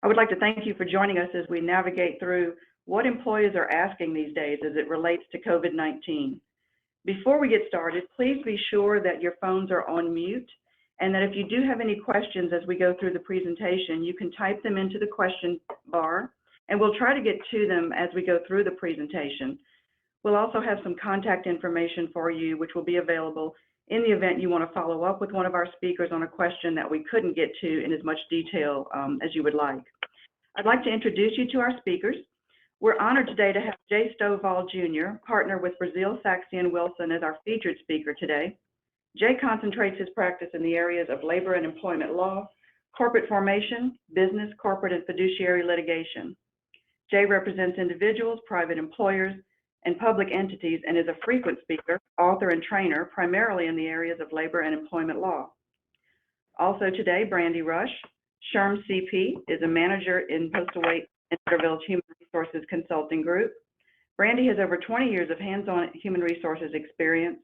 I would like to thank you for joining us as we navigate through what employers are asking these days as it relates to COVID-19. Before we get started, please be sure that your phones are on mute and that if you do have any questions as we go through the presentation, you can type them into the question bar and we'll try to get to them as we go through the presentation. We'll also have some contact information for you, which will be available in the event you want to follow up with one of our speakers on a question that we couldn't get to in as much detail as you would like. I'd like to introduce you to our speakers. We're honored today to have Jay Stovall Jr., partner with Brazil, Saxey & Wilson, as our featured speaker today. Jay concentrates his practice in the areas of labor and employment law, corporate formation, business, corporate, and fiduciary litigation. Jay represents individuals, private employers, and public entities and is a frequent speaker, author, and trainer, primarily in the areas of labor and employment law. Also today, Brandy Rush, SHRM CP, is a manager in Postal Wait and Centerville's Human Resources Consulting Group. Brandy has over 20 years of hands-on human resources experience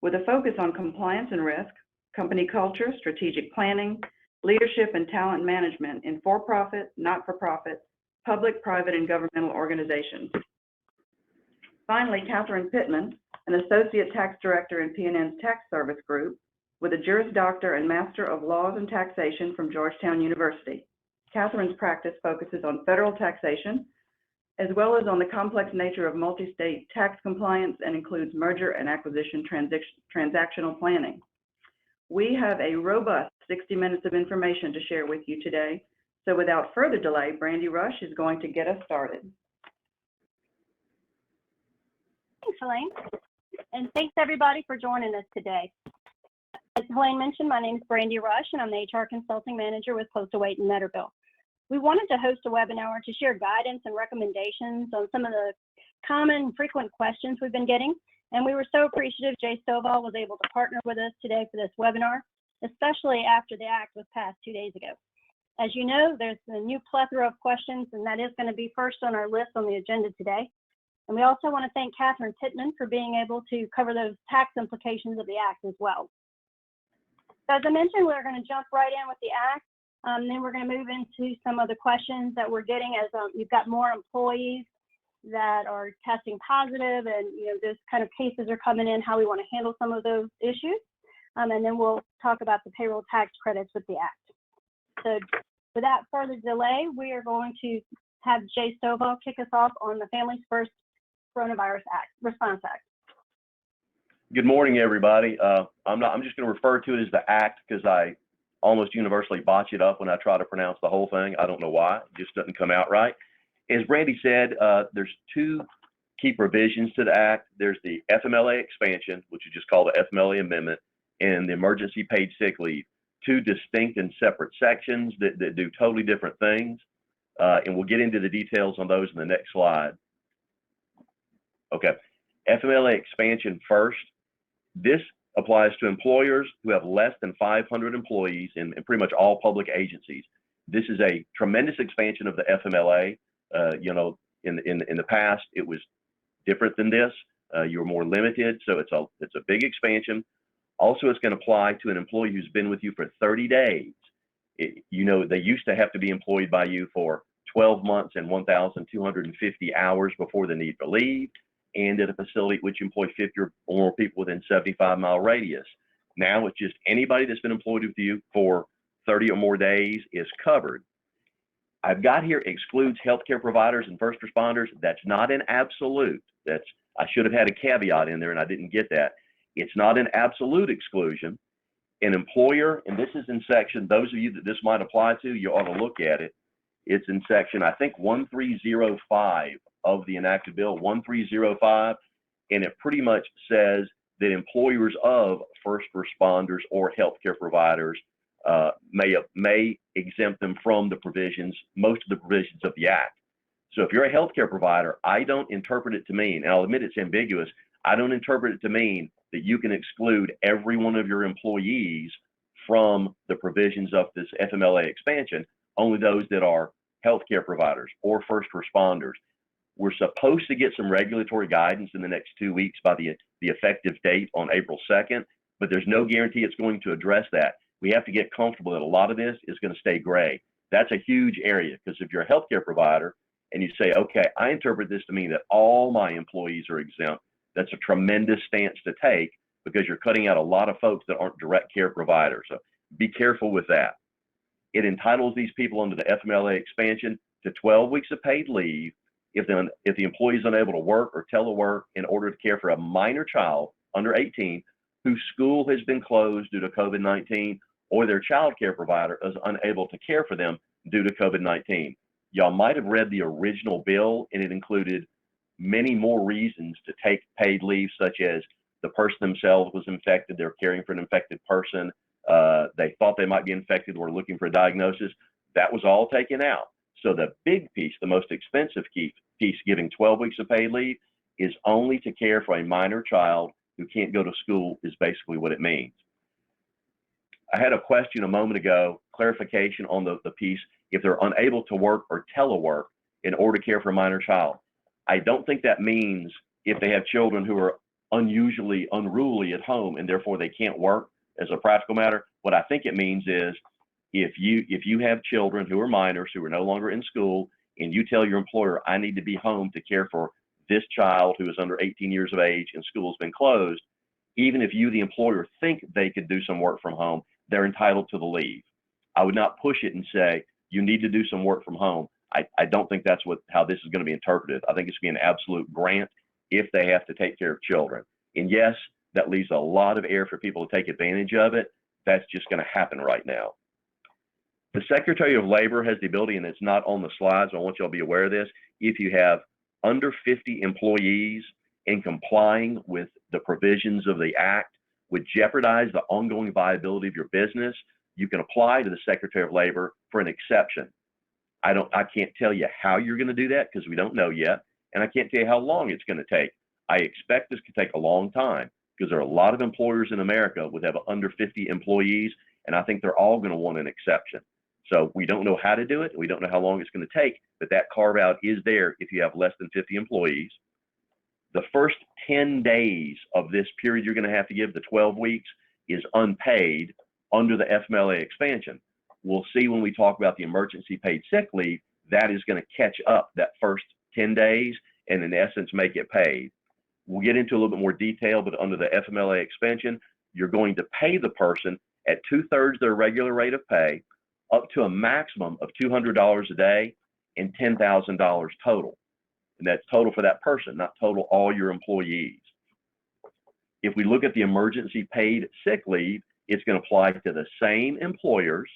with a focus on compliance and risk, company culture, strategic planning, leadership, and talent management in for-profit, not-for-profit, public, private, and governmental organizations. Finally, Catherine Pittman, an Associate Tax Director in P&N's Tax Service Group, with a Juris Doctor and Master of Laws and Taxation from Georgetown University. Catherine's practice focuses on federal taxation, as well as on the complex nature of multi-state tax compliance and includes merger and acquisition transactional planning. We have a robust 60 minutes of information to share with you today. So without further delay, Brandy Rush is going to get us started. Thanks, Helene, and thanks everybody for joining us today. As Helene mentioned, my name is Brandy Rush, and I'm the HR Consulting Manager with Postal Wait and Centerville. We wanted to host a webinar to share guidance and recommendations on some of the common and frequent questions we've been getting, and we were so appreciative Jay Stovall was able to partner with us today for this webinar, especially after the Act was passed 2 days ago. As you know, there's a new plethora of questions, and that is going to be first on our list on the agenda today. And we also want to thank Catherine Pittman for being able to cover those tax implications of the Act as well. So as I mentioned, we're going to jump right in with the Act. Then we're going to move into some of the questions that we're getting as you've got more employees that are testing positive and those kind of cases are coming in, how we want to handle some of those issues. And then we'll talk about the payroll tax credits with the Act. So without further delay, we are going to have Jay Stovall kick us off on the Families First Coronavirus Act, Response Act. Good morning, everybody. I'm just going to refer to it as the Act because I almost universally botch it up when I try to pronounce the whole thing. I don't know why. It just doesn't come out right. As Brandy said, there's two key provisions to the Act. There's the FMLA expansion, which is just called the FMLA amendment, and the emergency paid sick leave. Two distinct and separate sections that do totally different things. And we'll get into the details on those in the next slide. Okay, FMLA expansion first. This applies to employers who have less than 500 employees in pretty much all public agencies. This is a tremendous expansion of the FMLA. In the past, it was different than this. You were more limited, so it's a big expansion. Also, it's going to apply to an employee who's been with you for 30 days. They used to have to be employed by you for 12 months and 1,250 hours before the need for leave, and at a facility which employ 50 or more people within 75-mile radius. Now it's just anybody that's been employed with you for 30 or more days is covered. I've got here excludes healthcare providers and first responders. That's not an absolute. I should have had a caveat in there and I didn't get that. It's not an absolute exclusion. An employer, and this is in section, those of you that this might apply to, you ought to look at it. It's in section, I think, 1305 of the enacted bill, 1305, and it pretty much says that employers of first responders or healthcare providers may exempt them from the provisions, most of the provisions of the Act. So if you're a healthcare provider, I don't interpret it to mean, and I'll admit it's ambiguous, I don't interpret it to mean that you can exclude every one of your employees from the provisions of this FMLA expansion, only those that are healthcare providers or first responders. We're supposed to get some regulatory guidance in the next 2 weeks by the effective date on April 2nd, but there's no guarantee it's going to address that. We have to get comfortable that a lot of this is going to stay gray. That's a huge area, because if you're a healthcare provider and you say, okay, I interpret this to mean that all my employees are exempt, that's a tremendous stance to take, because you're cutting out a lot of folks that aren't direct care providers. So be careful with that. It entitles these people under the FMLA expansion to 12 weeks of paid leave if the employee is unable to work or telework in order to care for a minor child under 18 whose school has been closed due to COVID-19, or their child care provider is unable to care for them due to COVID-19. Y'all might have read the original bill, and it included many more reasons to take paid leave, such as the person themselves was infected, they're caring for an infected person, they thought they might be infected, were looking for a diagnosis. That was all taken out. So the big piece, the most expensive piece, giving 12 weeks of paid leave, is only to care for a minor child who can't go to school, is basically what it means. I had a question a moment ago, clarification on the piece, if they're unable to work or telework in order to care for a minor child. I don't think that means if they have children who are unusually unruly at home and therefore they can't work as a practical matter. What I think it means is if you have children who are minors who are no longer in school, and you tell your employer, I need to be home to care for this child who is under 18 years of age and school's been closed, even if you, the employer, think they could do some work from home, they're entitled to the leave. I would not push it and say, you need to do some work from home. I don't think that's how this is going to be interpreted. I think it's going to be an absolute grant if they have to take care of children. And yes, that leaves a lot of air for people to take advantage of it. That's just going to happen right now. The Secretary of Labor has the ability, and it's not on the slides, so I want you all to be aware of this. If you have under 50 employees and complying with the provisions of the Act would jeopardize the ongoing viability of your business, you can apply to the Secretary of Labor for an exception. I can't tell you how you're going to do that because we don't know yet, and I can't tell you how long it's going to take. I expect this could take a long time because there are a lot of employers in America with have under 50 employees, and I think they're all going to want an exception. So we don't know how to do it. We don't know how long it's going to take, but that carve out is there if you have less than 50 employees. The first 10 days of this period you're going to have to give, the 12 weeks, is unpaid under the FMLA expansion. We'll see when we talk about the emergency paid sick leave, that is going to catch up that first 10 days and in essence make it paid. We'll get into a little bit more detail, but under the FMLA expansion, you're going to pay the person at 2/3 their regular rate of pay, up to a maximum of $200 a day and $10,000 total. And that's total for that person, not total all your employees. If we look at the emergency paid sick leave, it's going to apply to the same employers,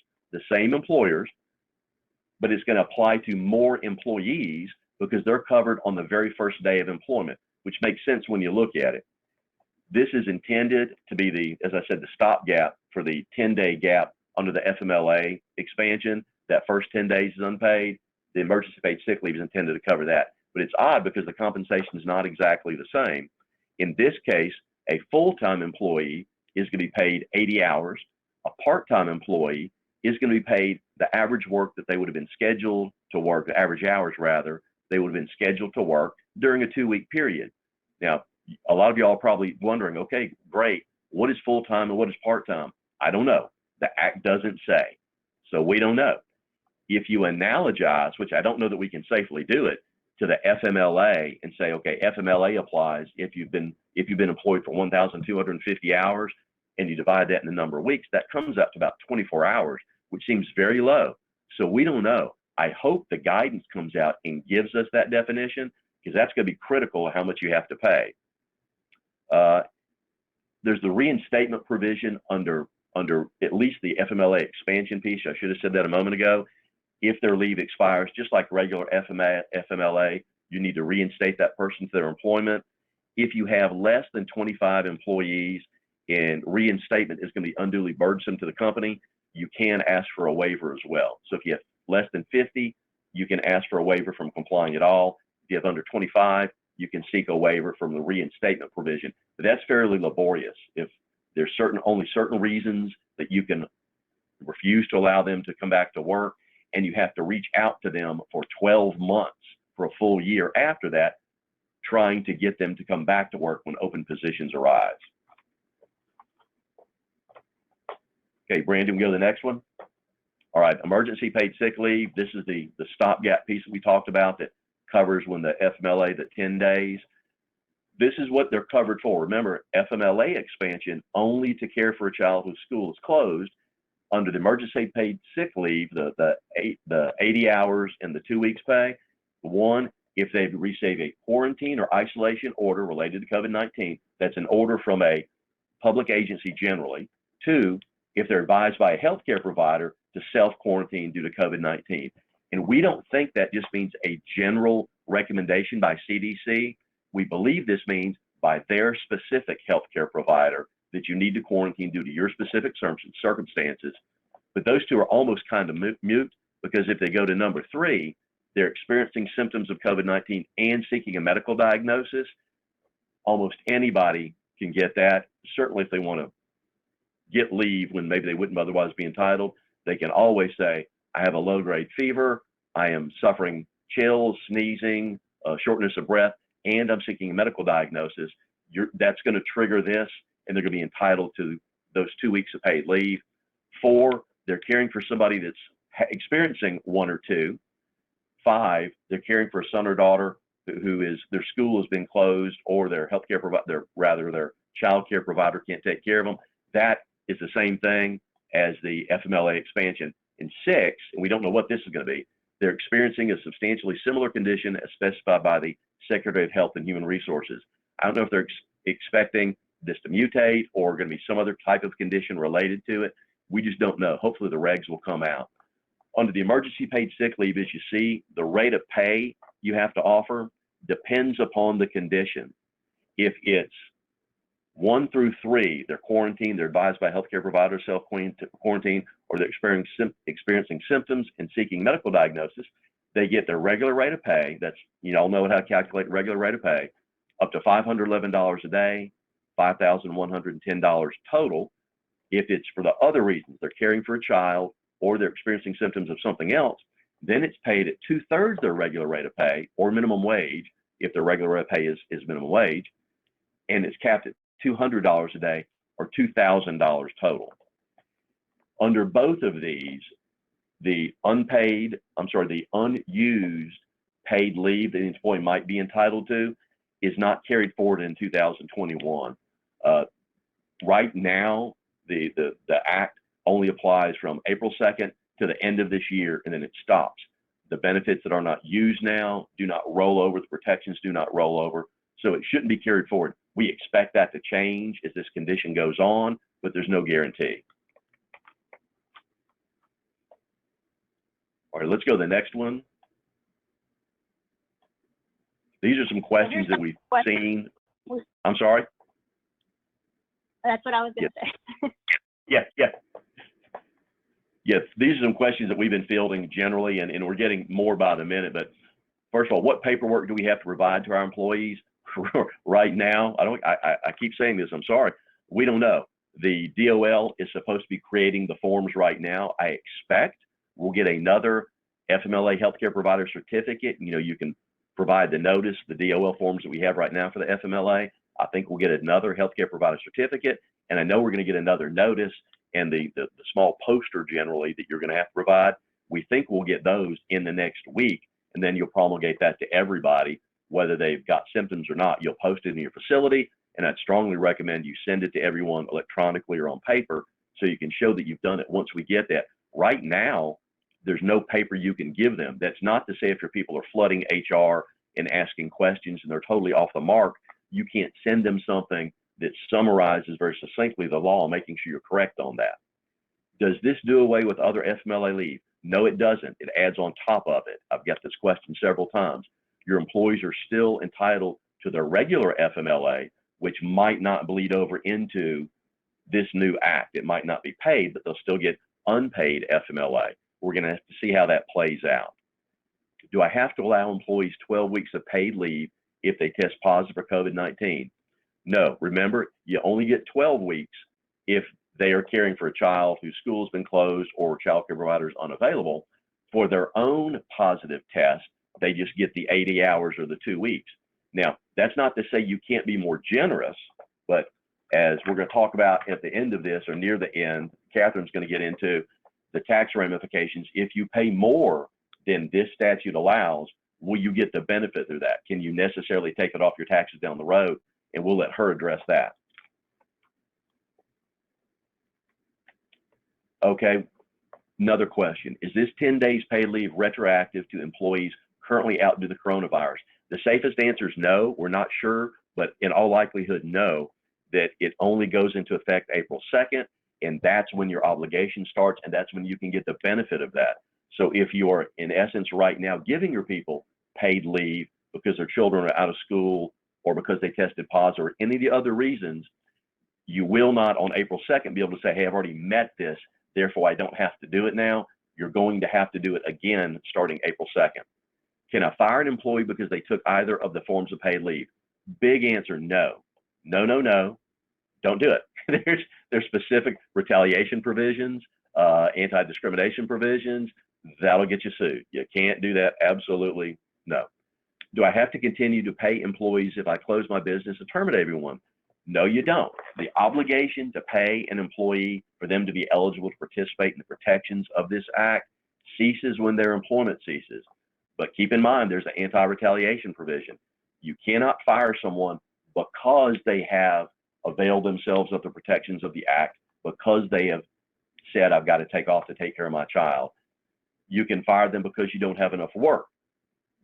but it's going to apply to more employees because they're covered on the very first day of employment, which makes sense when you look at it. This is intended to be as I said, the stopgap for the 10-day gap under the FMLA expansion. That first 10 days is unpaid. The emergency paid sick leave is intended to cover that. But it's odd because the compensation is not exactly the same. In this case, a full-time employee is going to be paid 80 hours. A part-time employee is going to be paid the average work that they would have been scheduled to work, the average hours rather, they would have been scheduled to work during a 2-week period. Now, a lot of y'all are probably wondering, okay, great, what is full-time and what is part-time? I don't know. The Act doesn't say. So we don't know. If you analogize, which I don't know that we can safely do it, to the FMLA and say, okay, FMLA applies if you've been employed for 1,250 hours and you divide that in the number of weeks, that comes up to about 24 hours, which seems very low. So we don't know. I hope the guidance comes out and gives us that definition because that's going to be critical of how much you have to pay. There's the reinstatement provision under at least the FMLA expansion piece. I should have said that a moment ago. If their leave expires, just like regular FMLA, you need to reinstate that person to their employment. If you have less than 25 employees and reinstatement is going to be unduly burdensome to the company, you can ask for a waiver as well. So if you have less than 50, you can ask for a waiver from complying at all. If you have under 25, you can seek a waiver from the reinstatement provision. But that's fairly laborious. If there's only certain reasons that you can refuse to allow them to come back to work, and you have to reach out to them for 12 months for a full year after that, trying to get them to come back to work when open positions arise. Okay, Brandon, we go to the next one. All right, emergency paid sick leave. This is the stopgap piece that we talked about that covers when the FMLA, the 10 days. This is what they're covered for. Remember, FMLA expansion only to care for a child whose school is closed. Under the emergency paid sick leave, the 80 hours and the 2 weeks pay. One, if they receive a quarantine or isolation order related to COVID-19, that's an order from a public agency generally. Two, if they're advised by a healthcare provider to self-quarantine due to COVID-19. And we don't think that just means a general recommendation by CDC. We believe this means by their specific healthcare provider that you need to quarantine due to your specific circumstances. But those two are almost kind of mute, because if they go to number three, they're experiencing symptoms of COVID-19 and seeking a medical diagnosis. Almost anybody can get that. Certainly if they want to get leave when maybe they wouldn't otherwise be entitled, they can always say, I have a low-grade fever, I am suffering chills, sneezing, shortness of breath, and I'm seeking a medical diagnosis. That's going to trigger this, and they're going to be entitled to those 2 weeks of paid leave. Four, they're caring for somebody that's experiencing one or two. Five, they're caring for a son or daughter who is, their school has been closed, or their healthcare provider, their child care provider can't take care of them. That is the same thing as the FMLA expansion. And six, and we don't know what this is going to be, they're experiencing a substantially similar condition as specified by the Secretary of Health and Human Resources. I don't know if they're expecting this to mutate or going to be some other type of condition related to it. We just don't know. Hopefully the regs will come out. Under the emergency paid sick leave, as you see, the rate of pay you have to offer depends upon the condition. If it's 1 through 3, they're quarantined, they're advised by healthcare providers self-quarantine, or they're experiencing symptoms and seeking medical diagnosis, they get their regular rate of pay. That's, you all know how to calculate regular rate of pay, up to $511 a day, $5,110 total. If it's for the other reasons, they're caring for a child or they're experiencing symptoms of something else, then it's paid at 2/3 their regular rate of pay or minimum wage, if their regular rate of pay is minimum wage, and it's capped at $200 a day or $2,000 total. Under both of these, the unused paid leave that the employee might be entitled to is not carried forward in 2021. Right now, the act only applies from April 2nd to the end of this year, and then it stops. The benefits that are not used now do not roll over, the protections do not roll over, so it shouldn't be carried forward. We expect that to change as this condition goes on, but there's no guarantee. All right, let's go to the next one. These are some questions that we've seen. I'm sorry? That's what I was going to say. Yes, these are some questions that we've been fielding generally, and we're getting more by the minute. But first of all, what paperwork do we have to provide to our employees right now? I keep saying this, I'm sorry. We don't know. The DOL is supposed to be creating the forms right now. I expect we'll get another FMLA healthcare provider certificate. You know, you can provide the notice, the DOL forms that we have right now for the FMLA. I think we'll get another healthcare provider certificate, and I know we're going to get another notice and the small poster generally that you're going to have to provide. We think we'll get those in the next week, and then you'll promulgate that to everybody, whether they've got symptoms or not. You'll post it in your facility, and I'd strongly recommend you send it to everyone electronically or on paper so you can show that you've done it once we get that. Right now, there's no paper you can give them. That's not to say if your people are flooding HR and asking questions and they're totally off the mark, you can't send them something that summarizes very succinctly the law, making sure you're correct on that. Does this do away with other FMLA leave? No, it doesn't. It adds on top of it. I've got this question several times. Your employees are still entitled to their regular FMLA, which might not bleed over into this new act. It might not be paid, but they'll still get unpaid FMLA. We're going to have to see how that plays out. Do I have to allow employees 12 weeks of paid leave if they test positive for COVID-19? No. Remember, you only get 12 weeks if they are caring for a child whose school has been closed or child care providers unavailable. For their own positive test, they just get the 80 hours or the 2 weeks. Now, that's not to say you can't be more generous, but as we're going to talk about at the end of this or near the end, Catherine's going to get into, the tax ramifications. If you pay more than this statute allows, will you get the benefit through that? Can you necessarily take it off your taxes down the road? And we'll let her address that. Okay, another question. Is this 10 days paid leave retroactive to employees currently out due to the coronavirus? The safest answer is no. We're not sure, but in all likelihood, no, that it only goes into effect April 2nd, and that's when your obligation starts, and that's when you can get the benefit of that. So if you are, in essence, right now giving your people paid leave because their children are out of school or because they tested positive or any of the other reasons, you will not on April 2nd be able to say, hey, I've already met this, therefore I don't have to do it now. You're going to have to do it again starting April 2nd. Can I fire an employee because they took either of the forms of paid leave? Big answer, no. No, no, no. Don't do it. There's specific retaliation provisions, anti-discrimination provisions. That'll get you sued. You can't do that. Absolutely no. Do I have to continue to pay employees if I close my business and terminate everyone? No, you don't. The obligation to pay an employee for them to be eligible to participate in the protections of this act ceases when their employment ceases. But keep in mind, there's an anti-retaliation provision. You cannot fire someone because they have availed themselves of the protections of the act, because they have said, I've got to take off to take care of my child. You can fire them because you don't have enough work,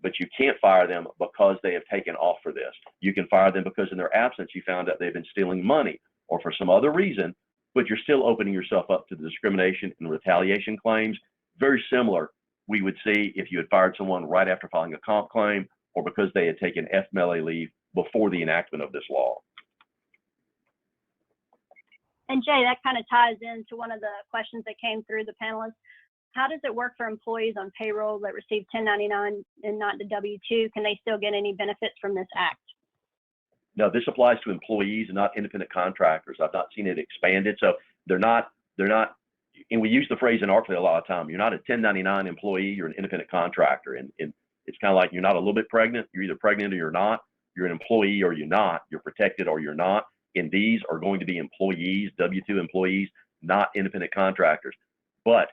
but you can't fire them because they have taken off for this. You can fire them because in their absence, you found out they've been stealing money or for some other reason, but you're still opening yourself up to the discrimination and retaliation claims. Very similar, we would see if you had fired someone right after filing a comp claim or because they had taken FMLA leave before the enactment of this law. And Jay, that kind of ties into one of the questions that came through the panelists. How does it work for employees on payroll that receive 1099 and not the W-2? Can they still get any benefits from this act? No, this applies to employees and not independent contractors. I've not seen it expanded. So they're not, and we use the phrase inartfully a lot of time. You're not a 1099 employee, you're an independent contractor. And it's kind of like you're not a little bit pregnant. You're either pregnant or you're not. You're an employee or you're not. You're protected or you're not. And these are going to be employees, W-2 employees, not independent contractors. But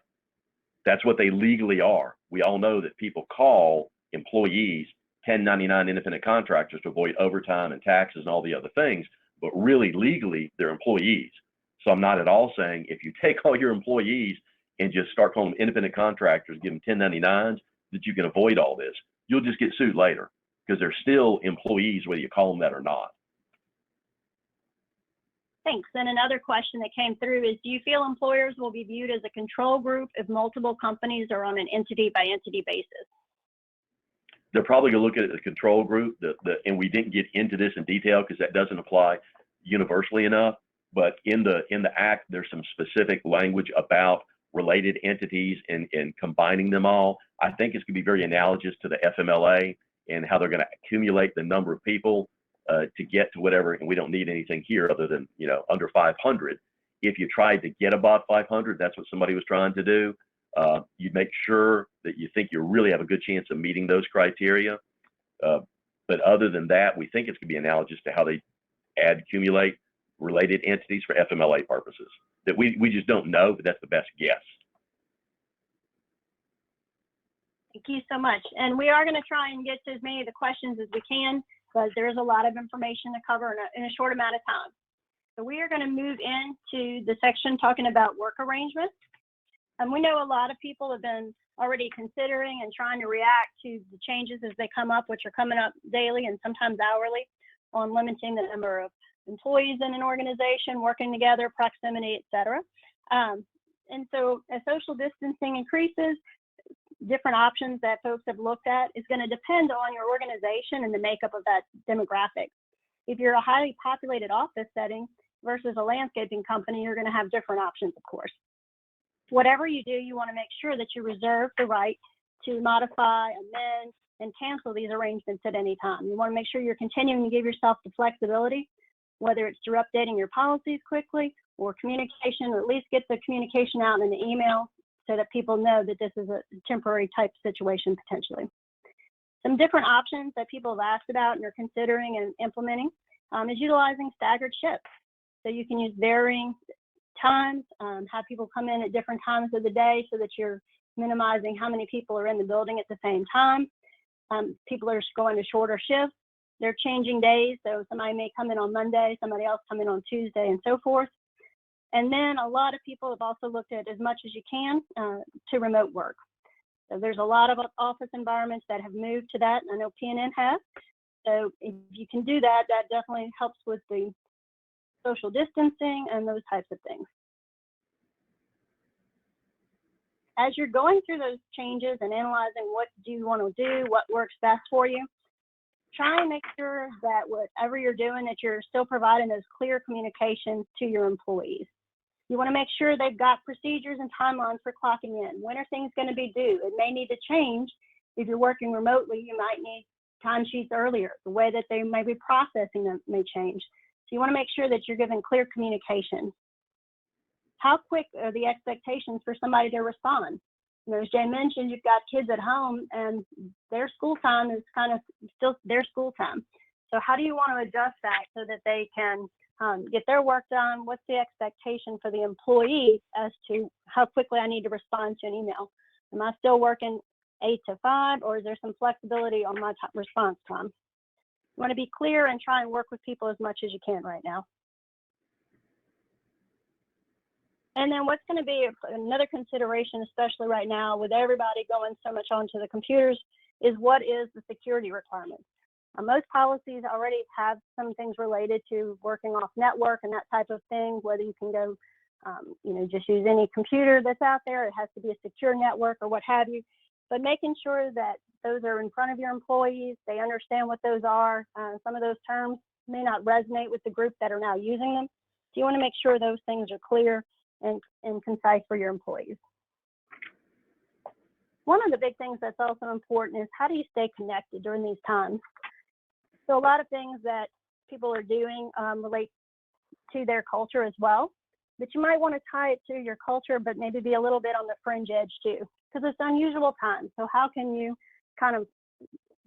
that's what they legally are. We all know that people call employees 1099 independent contractors to avoid overtime and taxes and all the other things, but really legally they're employees. So I'm not at all saying if you take all your employees and just start calling them independent contractors, give them 1099s, that you can avoid all this. You'll just get sued later because they're still employees whether you call them that or not. Thanks. And another question that came through is, do you feel employers will be viewed as a control group if multiple companies are on an entity by entity basis? They're probably going to look at it as a control group, and we didn't get into this in detail because that doesn't apply universally enough. But in the act, there's some specific language about related entities and combining them all. I think it's going to be very analogous to the FMLA and how they're going to accumulate the number of people to get to whatever, and we don't need anything here other than, under 500. If you tried to get above 500, that's what somebody was trying to do. You'd make sure that you think you really have a good chance of meeting those criteria. But other than that, we think it's going to be analogous to how they accumulate related entities for FMLA purposes. That we just don't know, but that's the best guess. Thank you so much. And we are going to try and get to as many of the questions as we can, because there's a lot of information to cover in a short amount of time. So we are going to move into the section talking about work arrangements. And we know a lot of people have been already considering and trying to react to the changes as they come up, which are coming up daily and sometimes hourly, on limiting the number of employees in an organization, working together, proximity, et cetera. And so as social distancing increases, different options that folks have looked at is going to depend on your organization and the makeup of that demographic. If you're a highly populated office setting versus a landscaping company, you're going to have different options, of course. Whatever you do, you want to make sure that you reserve the right to modify, amend, and cancel these arrangements at any time. You want to make sure you're continuing to give yourself the flexibility, whether it's through updating your policies quickly or communication, or at least get the communication out in the email so that people know that this is a temporary type situation potentially. Some different options that people have asked about and are considering and implementing is utilizing staggered shifts. So you can use varying times, have people come in at different times of the day so that you're minimizing how many people are in the building at the same time. People are going to shorter shifts. They're changing days, so somebody may come in on Monday, somebody else come in on Tuesday, and so forth. And then a lot of people have also looked at as much as you can to remote work. So there's a lot of office environments that have moved to that. I know PNN has. So if you can do that, that definitely helps with the social distancing and those types of things. As you're going through those changes and analyzing what do you want to do, what works best for you, try and make sure that whatever you're doing, that you're still providing those clear communications to your employees. You want to make sure they've got procedures and timelines for clocking in. When are things going to be due? It may need to change. If you're working remotely, you might need timesheets earlier. The way that they may be processing them may change. So you want to make sure that you're giving clear communication. How quick are the expectations for somebody to respond? You know, as Jay mentioned, you've got kids at home and their school time is kind of still their school time. So how do you want to adjust that so that they can get their work done? What's the expectation for the employee as to how quickly I need to respond to an email? Am I still working 8 to 5, or is there some flexibility on my response time? You want to be clear and try and work with people as much as you can right now. And then what's going to be another consideration, especially right now with everybody going so much onto the computers, is what is the security requirements? Most policies already have some things related to working off network and that type of thing, whether you can go, you know, just use any computer that's out there. It has to be a secure network or what have you. But making sure that those are in front of your employees, they understand what those are. Some of those terms may not resonate with the group that are now using them. So you want to make sure those things are clear and concise for your employees. One of the big things that's also important is how do you stay connected during these times? So a lot of things that people are doing relate to their culture as well, but you might want to tie it to your culture, but maybe be a little bit on the fringe edge too, because it's unusual times. So how can you kind of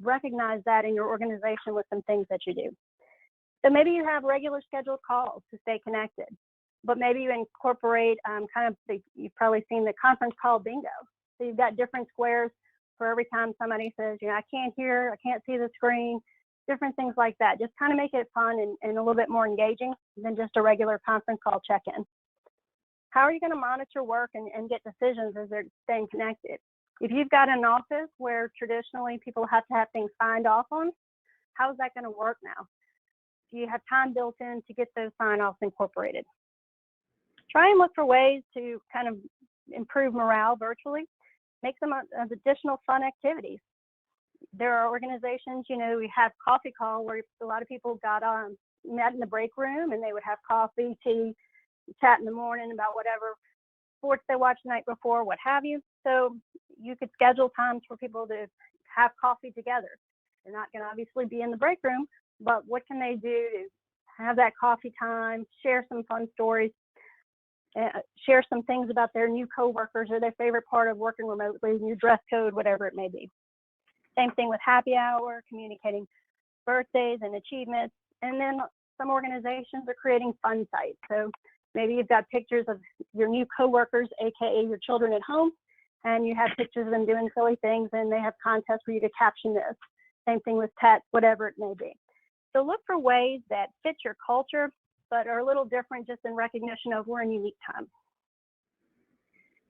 recognize that in your organization with some things that you do? So maybe you have regular scheduled calls to stay connected, but maybe you incorporate you've probably seen the conference call bingo. So you've got different squares for every time somebody says, you know, I can't hear, I can't see the screen, different things like that. Just kind of make it fun and a little bit more engaging than just a regular conference call check-in. How are you going to monitor work and get decisions as they're staying connected? If you've got an office where traditionally people have to have things signed off on, how is that going to work now? Do you have time built in to get those sign-offs incorporated? Try and look for ways to kind of improve morale virtually. Make some additional fun activities. There are organizations, you know, we have coffee call where a lot of people got met in the break room and they would have coffee, tea, chat in the morning about whatever sports they watched the night before, what have you. So you could schedule times for people to have coffee together. They're not going to obviously be in the break room, but what can they do to have that coffee time, share some fun stories, share some things about their new coworkers or their favorite part of working remotely, new dress code, whatever it may be. Same thing with happy hour, communicating birthdays and achievements. And then some organizations are creating fun sites. So maybe you've got pictures of your new coworkers, AKA your children at home, and you have pictures of them doing silly things and they have contests for you to caption this. Same thing with pets, whatever it may be. So look for ways that fit your culture, but are a little different just in recognition of we're in unique times.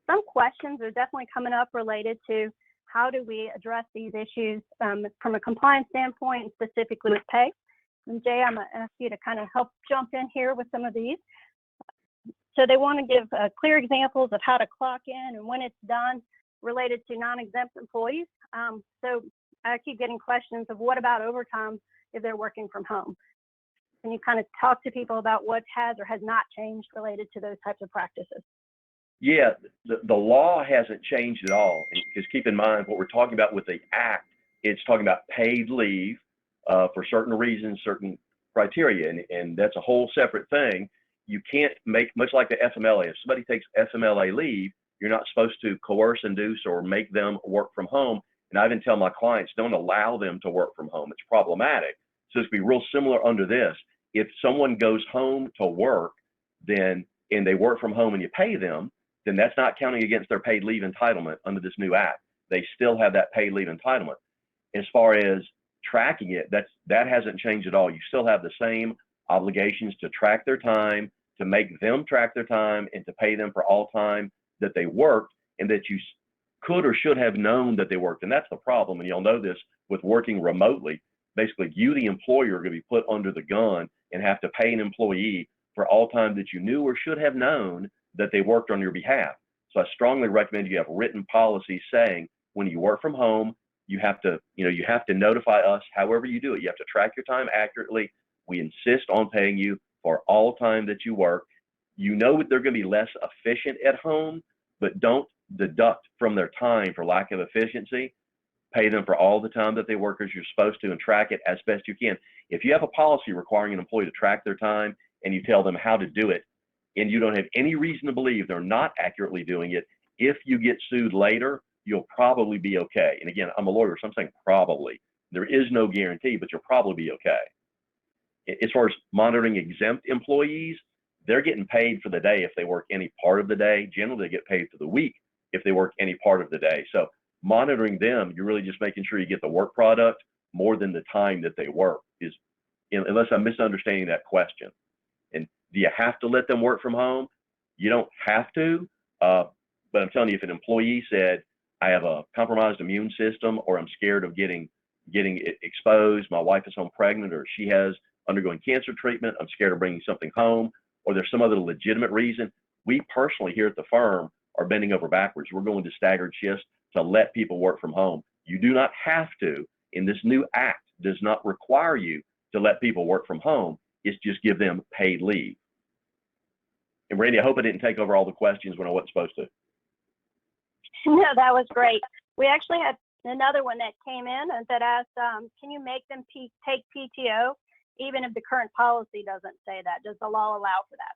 Some questions are definitely coming up related to how do we address these issues from a compliance standpoint, specifically with pay. And Jay, I'm going to ask you to kind of help jump in here with some of these. So they want to give clear examples of how to clock in and when it's done related to non-exempt employees. So I keep getting questions of what about overtime if they're working from home? Can you kind of talk to people about what has or has not changed related to those types of practices? Yeah, the law hasn't changed at all. Because keep in mind, what we're talking about with the act, it's talking about paid leave for certain reasons, certain criteria, and that's a whole separate thing. You can't make, much like the FMLA, if somebody takes FMLA leave, you're not supposed to coerce, induce, or make them work from home. And I even tell my clients, don't allow them to work from home. It's problematic. So it's be real similar under this. If someone goes home to work, then and they work from home and you pay them, then that's not counting against their paid leave entitlement under this new act. They still have that paid leave entitlement. As far as tracking it, that hasn't changed at all. You still have the same obligations to track their time, to make them track their time, and to pay them for all time that they worked and that you could or should have known that they worked. And that's the problem. And you'll know this with working remotely. Basically, you, the employer, are going to be put under the gun and have to pay an employee for all time that you knew or should have known that they worked on your behalf. So I strongly recommend you have written policies saying when you work from home, you have to notify us however you do it. You have to track your time accurately. We insist on paying you for all time that you work. You know that they're going to be less efficient at home, but don't deduct from their time for lack of efficiency. Pay them for all the time that they work as you're supposed to and track it as best you can. If you have a policy requiring an employee to track their time and you tell them how to do it, and you don't have any reason to believe they're not accurately doing it, if you get sued later, you'll probably be okay. And again, I'm a lawyer, so I'm saying probably. There is no guarantee, but you'll probably be okay. As far as monitoring exempt employees, they're getting paid for the day if they work any part of the day. Generally, they get paid for the week if they work any part of the day. So monitoring them, you're really just making sure you get the work product more than the time that they work, is, unless I'm misunderstanding that question. And do you have to let them work from home? You don't have to, but I'm telling you, if an employee said, I have a compromised immune system, or I'm scared of getting exposed, my wife is home pregnant, or she has undergoing cancer treatment, I'm scared of bringing something home, or there's some other legitimate reason, we personally here at the firm are bending over backwards. We're going to staggered shifts to let people work from home. You do not have to, and this new act does not require you to let people work from home. It's just give them paid leave. And Randy, I hope I didn't take over all the questions when I wasn't supposed to. No, that was great. We actually had another one that came in and that asked, can you make them take PTO even if the current policy doesn't say that? Does the law allow for that?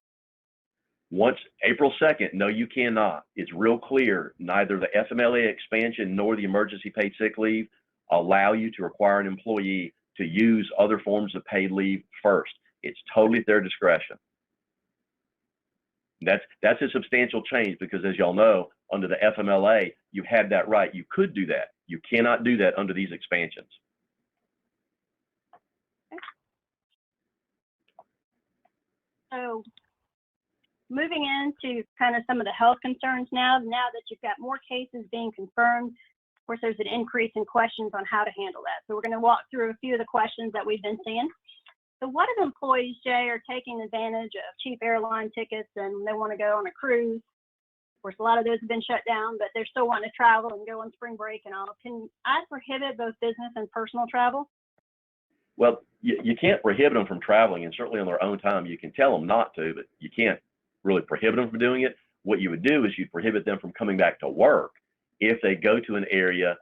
Once April 2nd, no, you cannot. It's real clear. Neither the FMLA expansion nor the emergency paid sick leave allow you to require an employee to use other forms of paid leave first. It's totally at their discretion. That's a substantial change because, as y'all know, under the FMLA, you had that right. You could do that. You cannot do that under these expansions. So moving into kind of some of the health concerns now that you've got more cases being confirmed, of course, there's an increase in questions on how to handle that. So we're going to walk through a few of the questions that we've been seeing. So what if employees, Jay, are taking advantage of cheap airline tickets and they want to go on a cruise? Of course, a lot of those have been shut down, but they're still wanting to travel and go on spring break and all. Can I prohibit both business and personal travel? Well, you can't prohibit them from traveling, and certainly on their own time. You can tell them not to, but you can't really prohibit them from doing it. What you would do is you'd prohibit them from coming back to work if they go to an area.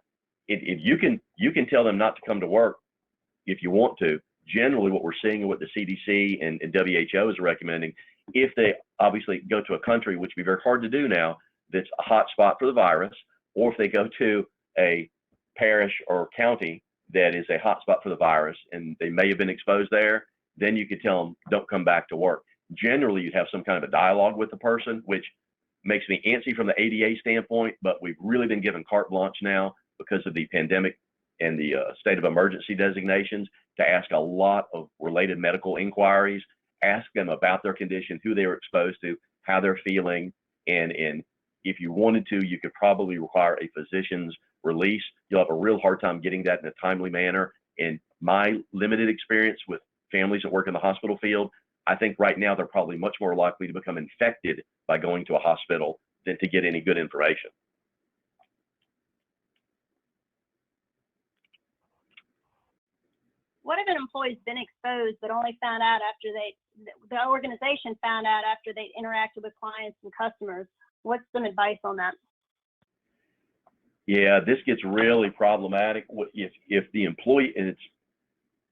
If you can tell them not to come to work if you want to. Generally, what we're seeing and what the CDC and WHO is recommending, if they obviously go to a country, which would be very hard to do now, that's a hot spot for the virus, or if they go to a parish or county that is a hot spot for the virus and they may have been exposed there, then you could tell them, don't come back to work. Generally, you'd have some kind of a dialogue with the person, which makes me antsy from the ADA standpoint, but we've really been given carte blanche now because of the pandemic and the state of emergency designations to ask a lot of related medical inquiries, ask them about their condition, who they were exposed to, how they're feeling, and if you wanted to, you could probably require a physician's release. You'll have a real hard time getting that in a timely manner. In my limited experience with families that work in the hospital field, I think right now they're probably much more likely to become infected by going to a hospital than to get any good information. What if an employee's been exposed but only found out after the organization found out after they interacted with clients and customers? What's some advice on that? Yeah, this gets really problematic. If the employee, and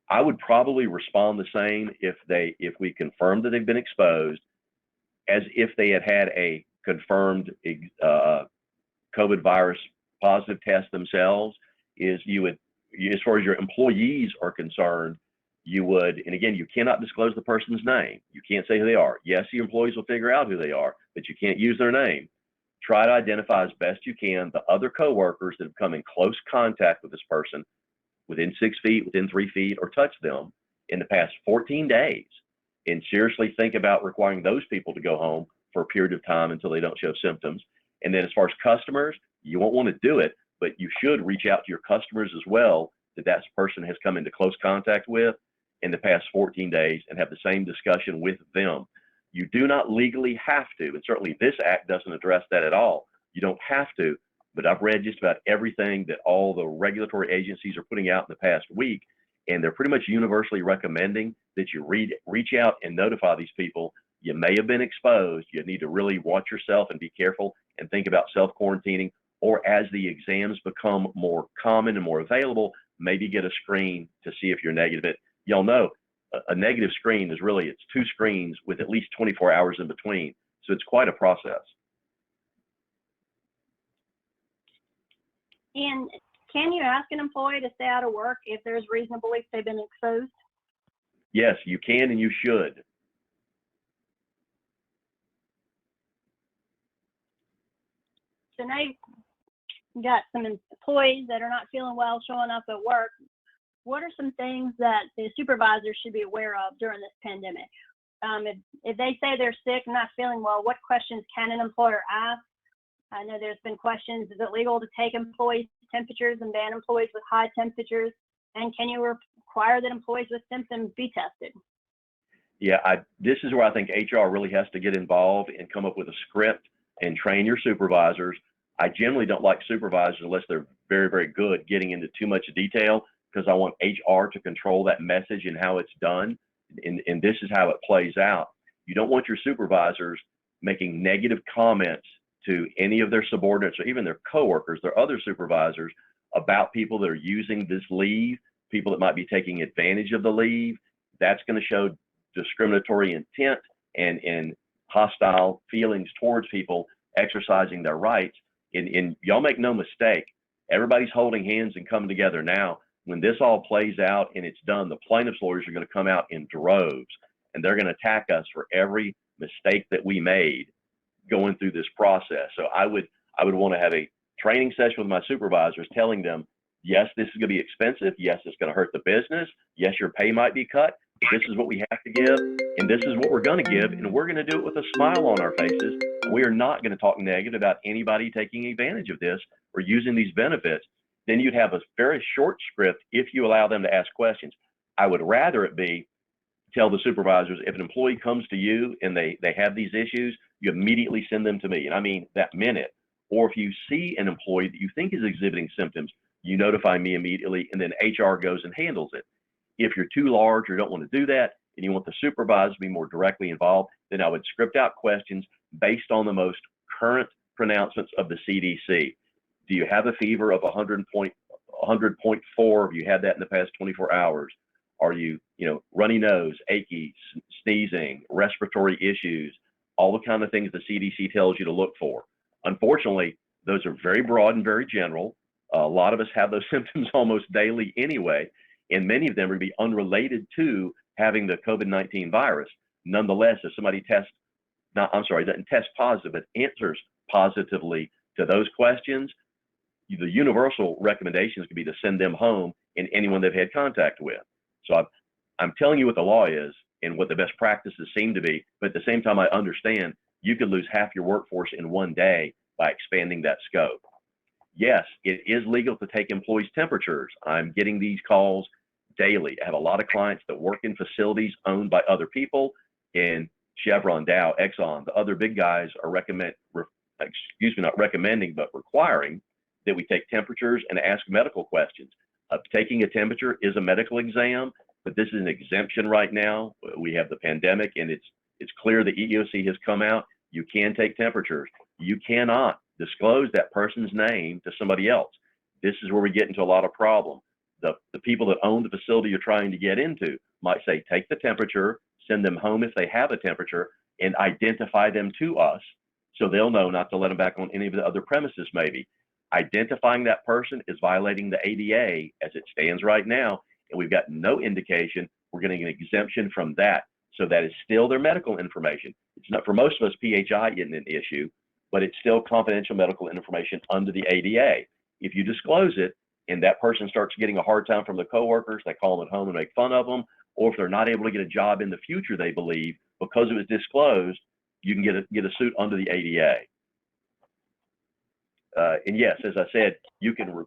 I would probably respond the same if we confirmed that they've been exposed, as if they had had a confirmed COVID virus positive test themselves. Is you would, as far as your employees are concerned, you would, and again, you cannot disclose the person's name. You can't say who they are. Yes, the employees will figure out who they are, but you can't use their name. Try to identify as best you can the other coworkers that have come in close contact with this person within 6 feet, within 3 feet, or touched them in the past 14 days. And seriously think about requiring those people to go home for a period of time until they don't show symptoms. And then as far as customers, you won't want to do it, but you should reach out to your customers as well that person has come into close contact with in the past 14 days and have the same discussion with them. You do not legally have to, and certainly this act doesn't address that at all. You don't have to, but I've read just about everything that all the regulatory agencies are putting out in the past week, and they're pretty much universally recommending that you reach out and notify these people. You may have been exposed. You need to really watch yourself and be careful and think about self-quarantining, or as the exams become more common and more available, maybe get a screen to see if you're negative. Y'all know a negative screen is really, it's 2 screens with at least 24 hours in between. So it's quite a process. And can you ask an employee to stay out of work if there's reasonable belief they've been exposed? Yes, you can and you should. So now you've got some employees that are not feeling well showing up at work. What are some things that the supervisors should be aware of during this pandemic? If they say they're sick and not feeling well, what questions can an employer ask? I know there's been questions, is it legal to take employees' temperatures and ban employees with high temperatures? And can you require that employees with symptoms be tested? Yeah, this is where I think HR really has to get involved and come up with a script and train your supervisors. I generally don't like supervisors unless they're very, very good getting into too much detail, because I want HR to control that message and how it's done. And this is how it plays out. You don't want your supervisors making negative comments to any of their subordinates or even their coworkers, their other supervisors, about people that are using this leave, people that might be taking advantage of the leave. That's going to show discriminatory intent and hostile feelings towards people exercising their rights. And y'all make no mistake, everybody's holding hands and coming together now. When this all plays out and it's done, the plaintiff's lawyers are going to come out in droves, and they're going to attack us for every mistake that we made going through this process. So I would want to have a training session with my supervisors telling them, yes, this is going to be expensive. Yes, it's going to hurt the business. Yes, your pay might be cut. But this is what we have to give, and this is what we're going to give, and we're going to do it with a smile on our faces. We are not going to talk negative about anybody taking advantage of this or using these benefits. Then you'd have a very short script if you allow them to ask questions. I would rather it be, tell the supervisors, if an employee comes to you and they have these issues, you immediately send them to me. And I mean that minute. Or if you see an employee that you think is exhibiting symptoms, you notify me immediately, and then HR goes and handles it. If you're too large or don't want to do that, and you want the supervisor to be more directly involved, then I would script out questions based on the most current pronouncements of the CDC. Do you have a fever of 100.4? Have you had that in the past 24 hours? Are you, runny nose, achy, sneezing, respiratory issues, all the kind of things the CDC tells you to look for. Unfortunately, those are very broad and very general. A lot of us have those symptoms almost daily anyway, and many of them would be unrelated to having the COVID-19 virus. Nonetheless, if somebody doesn't test positive, but answers positively to those questions, the universal recommendations could be to send them home and anyone they've had contact with. So I'm telling you what the law is and what the best practices seem to be, but at the same time, I understand you could lose half your workforce in one day by expanding that scope. Yes, it is legal to take employees' temperatures. I'm getting these calls daily. I have a lot of clients that work in facilities owned by other people, and Chevron, Dow, Exxon, the other big guys are not recommending, but requiring that we take temperatures and ask medical questions. Taking a temperature is a medical exam, but this is an exemption right now. We have the pandemic, and it's clear the EEOC has come out. You can take temperatures. You cannot disclose that person's name to somebody else. This is where we get into a lot of problems. The people that own the facility you're trying to get into might say, take the temperature, send them home if they have a temperature, and identify them to us so they'll know not to let them back on any of the other premises maybe. Identifying that person is violating the ADA as it stands right now, and we've got no indication we're getting an exemption from that. So that is still their medical information. It's not, for most of us, PHI isn't an issue, but it's still confidential medical information under the ADA. If you disclose it and that person starts getting a hard time from the coworkers, they call them at home and make fun of them, or if they're not able to get a job in the future, they believe, because it was disclosed, you can get a suit under the ADA. And yes, as I said, you can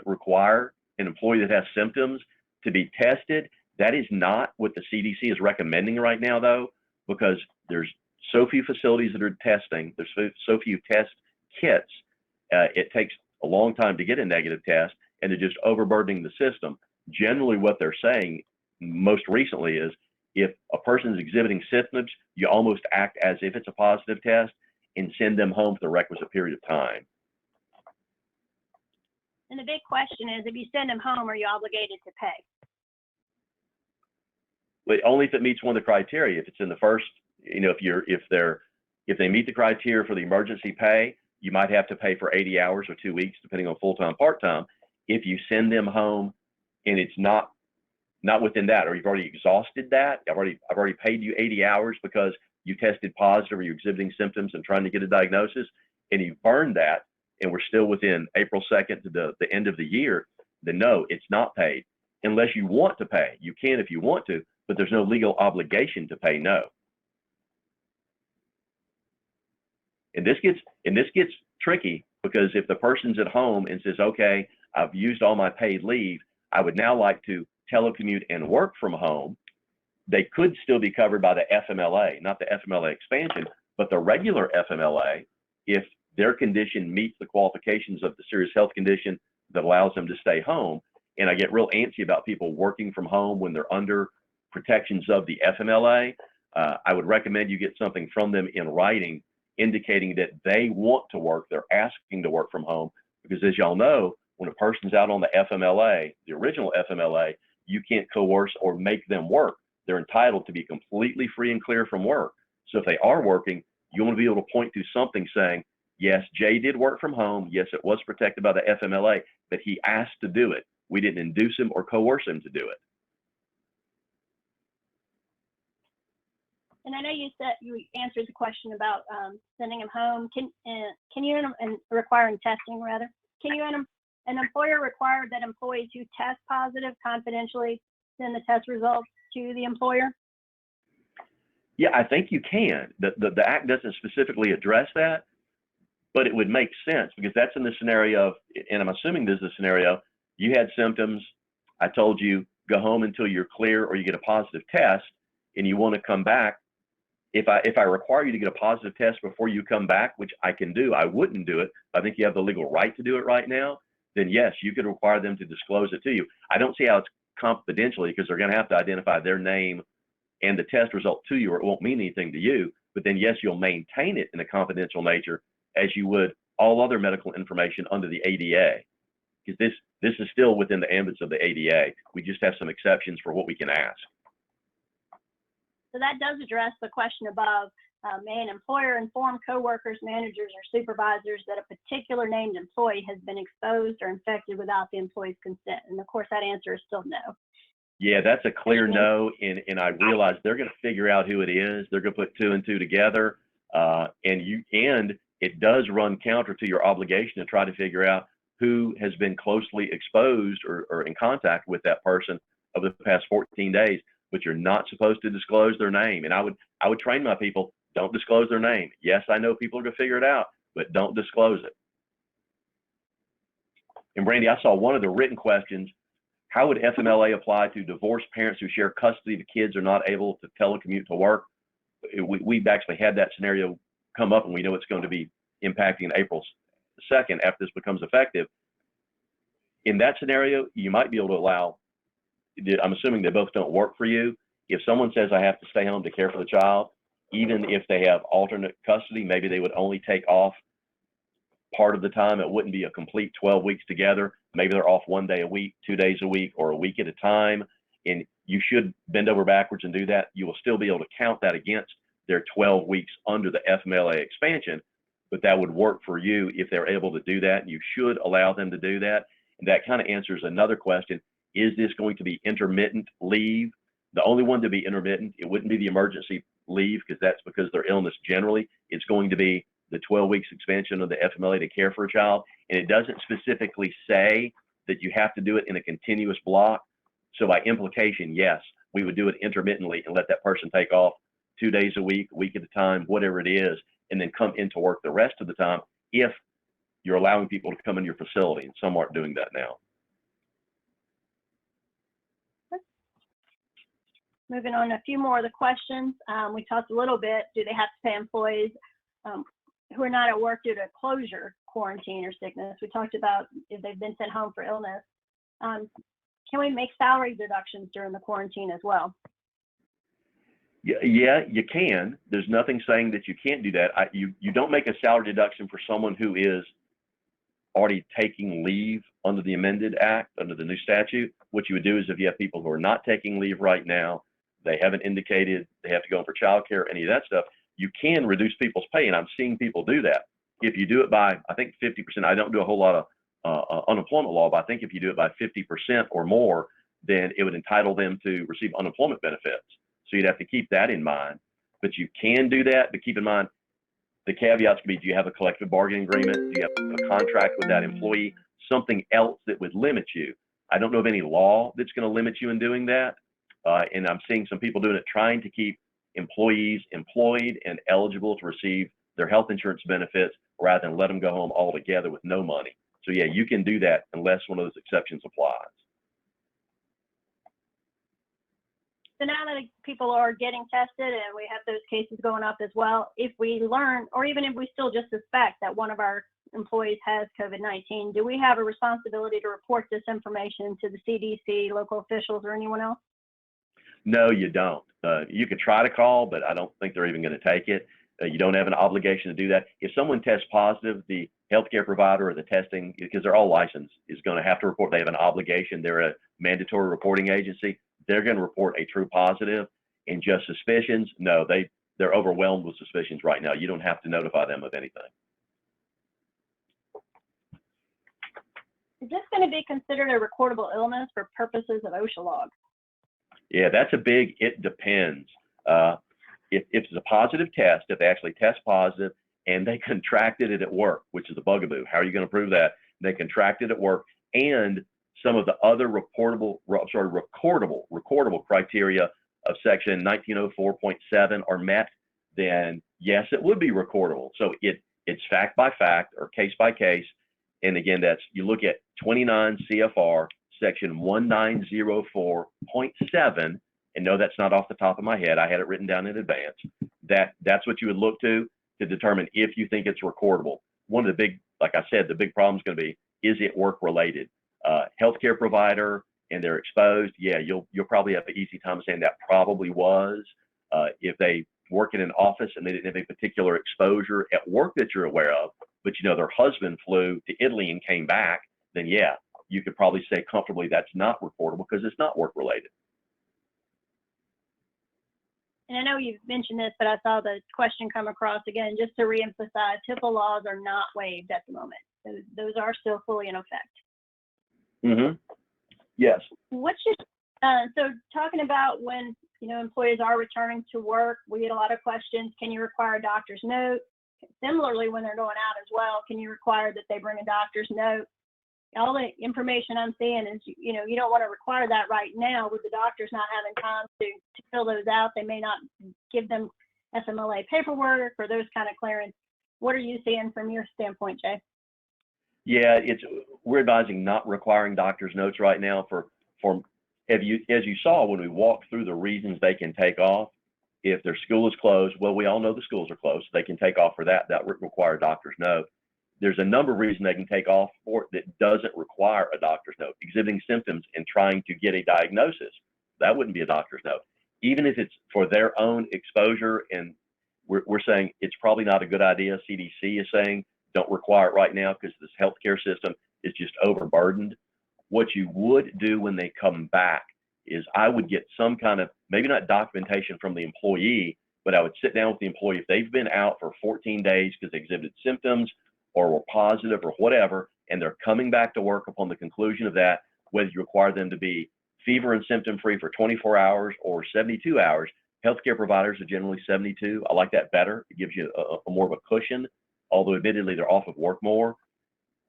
require an employee that has symptoms to be tested. That is not what the CDC is recommending right now, though, because there's so few facilities that are testing. There's so few test kits. It takes a long time to get a negative test, and they're just overburdening the system. Generally, what they're saying most recently is if a person is exhibiting symptoms, you almost act as if it's a positive test and send them home for the requisite period of time. And the big question is, if you send them home, are you obligated to pay? But only if it meets one of the criteria. If it's in the first, if they meet the criteria for the emergency pay, you might have to pay for 80 hours or 2 weeks, depending on full-time, part-time. If you send them home and it's not within that, or you've already exhausted that, I've already paid you 80 hours because you tested positive or you're exhibiting symptoms and trying to get a diagnosis, and you've burned that, and we're still within April 2nd to the end of the year, then no, it's not paid. Unless you want to pay. You can if you want to, but there's no legal obligation to pay no. And this gets tricky, because if the person's at home and says, okay, I've used all my paid leave, I would now like to telecommute and work from home, they could still be covered by the FMLA, not the FMLA expansion, but the regular FMLA, if their condition meets the qualifications of the serious health condition that allows them to stay home. And I get real antsy about people working from home when they're under protections of the FMLA. I would recommend you get something from them in writing indicating that they want to work, they're asking to work from home, because as y'all know, when a person's out on the FMLA, the original FMLA, you can't coerce or make them work. They're entitled to be completely free and clear from work. So if they are working, you want to be able to point to something saying, yes, Jay did work from home. Yes, it was protected by the FMLA, but he asked to do it. We didn't induce him or coerce him to do it. And I know you said you answered the question about sending them home. Can you and requiring testing rather? Can you and an employer require that employees who test positive confidentially send the test results to the employer? Yeah, I think you can. The act doesn't specifically address that, but it would make sense, because that's in the scenario of, and I'm assuming this is the scenario, you had symptoms, I told you, go home until you're clear or you get a positive test, and you want to come back. If I require you to get a positive test before you come back, which I can do, I wouldn't do it. I think you have the legal right to do it right now. Then yes, you could require them to disclose it to you. I don't see how it's confidentially, because they're going to have to identify their name and the test result to you, or it won't mean anything to you. But then yes, you'll maintain it in a confidential nature, as you would all other medical information under the ADA, because this is still within the ambits of the ADA. We just have some exceptions for what we can ask. So that does address the question above. May an employer inform coworkers, managers, or supervisors that a particular named employee has been exposed or infected without the employee's consent? And of course, that answer is still no. Yeah, that's a clear no, and I realize they're going to figure out who it is. They're going to put 2 and 2 together, and it does run counter to your obligation to try to figure out who has been closely exposed or in contact with that person over the past 14 days. But you're not supposed to disclose their name. And I would train my people, don't disclose their name. Yes, I know people are going to figure it out, but don't disclose it. And Brandy, I saw one of the written questions. How would FMLA apply to divorced parents who share custody of the kids or not able to telecommute to work? We've actually had that scenario come up, and we know it's going to be impacting April 2nd after this becomes effective. In that scenario, you might be able to allow, I'm assuming they both don't work for you. If someone says I have to stay home to care for the child, even if they have alternate custody, maybe they would only take off part of the time. It wouldn't be a complete 12 weeks together. Maybe they're off 1 day a week, 2 days a week, or a week at a time. And you should bend over backwards and do that. You will still be able to count that against their 12 weeks under the FMLA expansion, but that would work for you if they're able to do that. And you should allow them to do that. And that kind of answers another question. Is this going to be intermittent leave? The only one to be intermittent, it wouldn't be the emergency leave because that's because of their illness generally. It's going to be the 12 weeks expansion of the FMLA to care for a child. And it doesn't specifically say that you have to do it in a continuous block. So by implication, yes, we would do it intermittently and let that person take off 2 days a week at a time, whatever it is, and then come into work the rest of the time if you're allowing people to come in your facility, and some aren't doing that now. Moving on, a few more of the questions. We talked a little bit, do they have to pay employees who are not at work due to closure, quarantine, or sickness? We talked about if they've been sent home for illness. Can we make salary deductions during the quarantine as well? Yeah, you can. There's nothing saying that you can't do that. You don't make a salary deduction for someone who is already taking leave under the amended act, under the new statute. What you would do is if you have people who are not taking leave right now, they haven't indicated they have to go in for childcare, any of that stuff, you can reduce people's pay, and I'm seeing people do that. If you do it by, I think 50%, I don't do a whole lot of unemployment law, but I think if you do it by 50% or more, then it would entitle them to receive unemployment benefits. So you'd have to keep that in mind. But you can do that, but keep in mind, the caveats could be, do you have a collective bargaining agreement? Do you have a contract with that employee? Something else that would limit you. I don't know of any law that's going to limit you in doing that. And I'm seeing some people doing it, trying to keep employees employed and eligible to receive their health insurance benefits rather than let them go home altogether with no money. So yeah, you can do that unless one of those exceptions applies. So now that people are getting tested and we have those cases going up as well, if we learn, or even if we still just suspect that one of our employees has COVID-19, do we have a responsibility to report this information to the CDC, local officials, or anyone else? No, you don't. You could try to call, but I don't think they're even going to take it. You don't have an obligation to do that. If someone tests positive, the healthcare provider or the testing, because they're all licensed, is going to have to report. They have an obligation. They're a mandatory reporting agency. They're going to report a true positive. And just suspicions, no, they're overwhelmed with suspicions right now. You don't have to notify them of anything. Is this going to be considered a recordable illness for purposes of OSHA logs? Yeah, that's a big, it depends. If it's a positive test, if they actually test positive and they contracted it at work, which is a bugaboo, how are you going to prove that? They contracted at work and some of the other recordable criteria of section 1904.7 are met, then yes, it would be recordable. So it's fact by fact or case by case. And again, you look at 29 CFR section 1904.7, and no, that's not off the top of my head. I had it written down in advance. That's what you would look to determine if you think it's recordable. One of the big, like I said, the big problem is going to be, is it work related? Healthcare provider and they're exposed, yeah, you'll probably have an easy time saying that probably was. If they work in an office and they didn't have a particular exposure at work that you're aware of, but you know their husband flew to Italy and came back, then yeah, you could probably say comfortably that's not reportable because it's not work related. And I know you've mentioned this, but I saw the question come across again, just to reemphasize, HIPAA laws are not waived at the moment. Those are still fully in effect. Mm-hmm. Yes. So talking about when, employees are returning to work, we get a lot of questions. Can you require a doctor's note? Similarly, when they're going out as well, can you require that they bring a doctor's note? All the information I'm seeing is, you don't want to require that right now with the doctors not having time to fill those out. They may not give them FMLA paperwork or those kind of clearance. What are you seeing from your standpoint, Jay? Yeah, we're advising not requiring doctor's notes right now as you saw when we walked through the reasons they can take off. If their school is closed, well, we all know the schools are closed, so they can take off for that. That would require a doctor's note. There's a number of reasons they can take off for it that doesn't require a doctor's note. Exhibiting symptoms and trying to get a diagnosis, that wouldn't be a doctor's note. Even if it's for their own exposure, and we're saying it's probably not a good idea. CDC is saying don't require it right now because this healthcare system is just overburdened. What you would do when they come back is I would get some kind of, maybe not documentation from the employee, but I would sit down with the employee. If they've been out for 14 days because they exhibited symptoms or were positive or whatever, and they're coming back to work upon the conclusion of that, whether you require them to be fever and symptom free for 24 hours or 72 hours. Healthcare providers are generally 72. I like that better. It gives you a more of a cushion, although admittedly they're off of work more.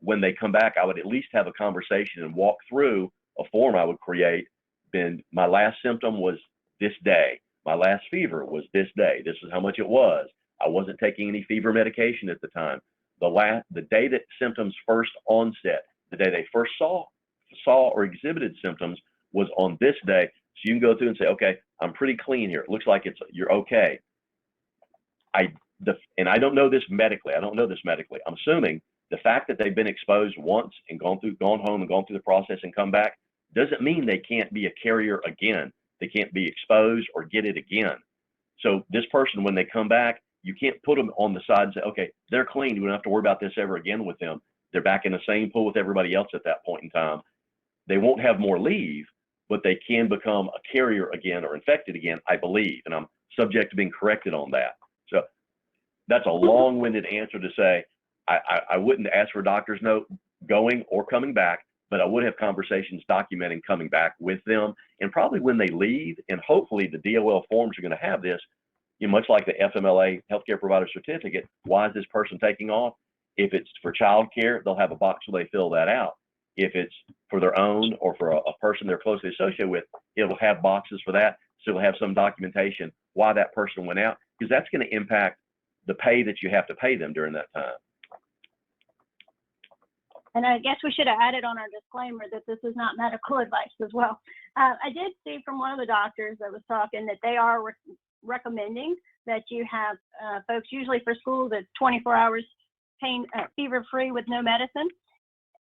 When they come back, I would at least have a conversation and walk through a form I would create. Then my last symptom was this day. My last fever was this day. This is how much it was. I wasn't taking any fever medication at the time. The day that symptoms first onset, the day they first saw or exhibited symptoms was on this day. So you can go through and say, okay, I'm pretty clean here. It looks like you're okay. And I don't know this medically. I'm assuming the fact that they've been exposed once and gone home and gone through the process and come back doesn't mean they can't be a carrier again. They can't be exposed or get it again. So this person, when they come back, you can't put them on the side and say, okay, they're clean. You don't have to worry about this ever again with them. They're back in the same pool with everybody else at that point in time. They won't have more leave, but they can become a carrier again or infected again, I believe. And I'm subject to being corrected on that. So that's a long-winded answer to say, I wouldn't ask for a doctor's note going or coming back, but I would have conversations documenting coming back with them. And probably when they leave, and hopefully the DOL forms are going to have this, much like the FMLA healthcare provider certificate, why is this person taking off? If it's for child care, they'll have a box where they fill that out. If it's for their own or for a person they're closely associated with, it'll have boxes for that. So it'll have some documentation why that person went out, because that's going to impact the pay that you have to pay them during that time. And I guess we should have added on our disclaimer that this is not medical advice as well. I did see from one of the doctors that was talking that they are recommending that you have folks, usually for schools, it's 24 hours fever-free with no medicine.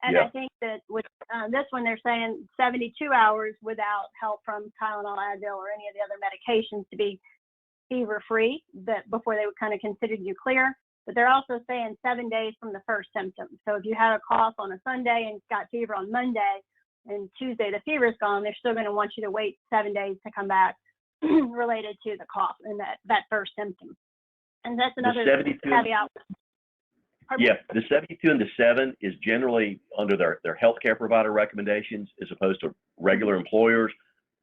And I think that with this one, they're saying 72 hours without help from Tylenol, Advil, or any of the other medications to be fever-free, that before they would kind of consider you clear. But they're also saying 7 days from the first symptom. So if you had a cough on a Sunday and got fever on Monday, and Tuesday the fever's gone, they're still going to want you to wait 7 days to come back related to the cough and that first symptom. And that's another caveat. Yeah, the 72 and the 7 is generally under their healthcare provider recommendations as opposed to regular employers.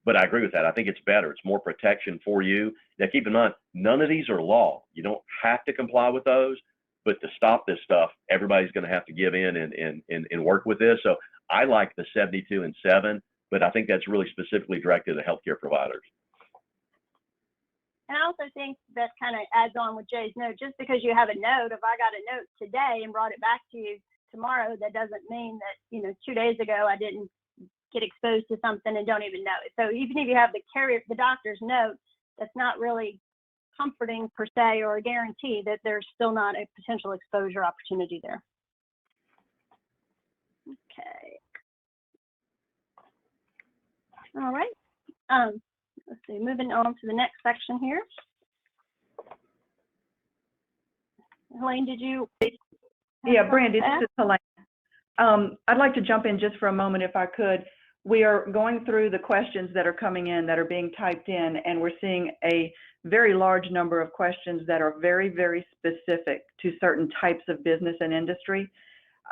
But I agree with that. I think it's better. It's more protection for you. Now, keep in mind, none of these are law. You don't have to comply with those. But to stop this stuff, everybody's going to have to give in and work with this. So I like the 72 and 7, but I think that's really specifically directed to healthcare providers. And I also think that kind of adds on with Jay's note. Just because you have a note, if I got a note today and brought it back to you tomorrow, that doesn't mean that, 2 days ago I didn't get exposed to something and don't even know it. So even if you have the doctor's note, that's not really comforting per se or a guarantee that there's still not a potential exposure opportunity there. Okay. All right. Let's see, moving on to the next section here. Helene, did you? Yeah, Brandy, this is Helene. I'd like to jump in just for a moment if I could. We are going through the questions that are coming in that are being typed in, and we're seeing a very large number of questions that are very, very specific to certain types of business and industry.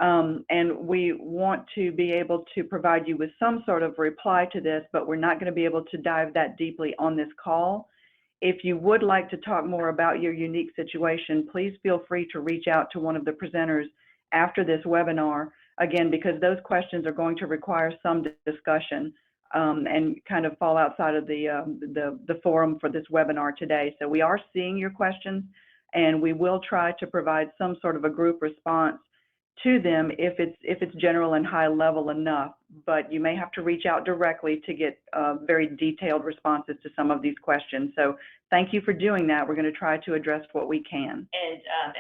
And we want to be able to provide you with some sort of reply to this, but we're not going to be able to dive that deeply on this call. If you would like to talk more about your unique situation, please feel free to reach out to one of the presenters after this webinar, again, because those questions are going to require some discussion and kind of fall outside of the forum for this webinar today. So we are seeing your questions, and we will try to provide some sort of a group response to them if it's general and high level enough, but you may have to reach out directly to get very detailed responses to some of these questions. So thank you for doing that. We're going to try to address what we can.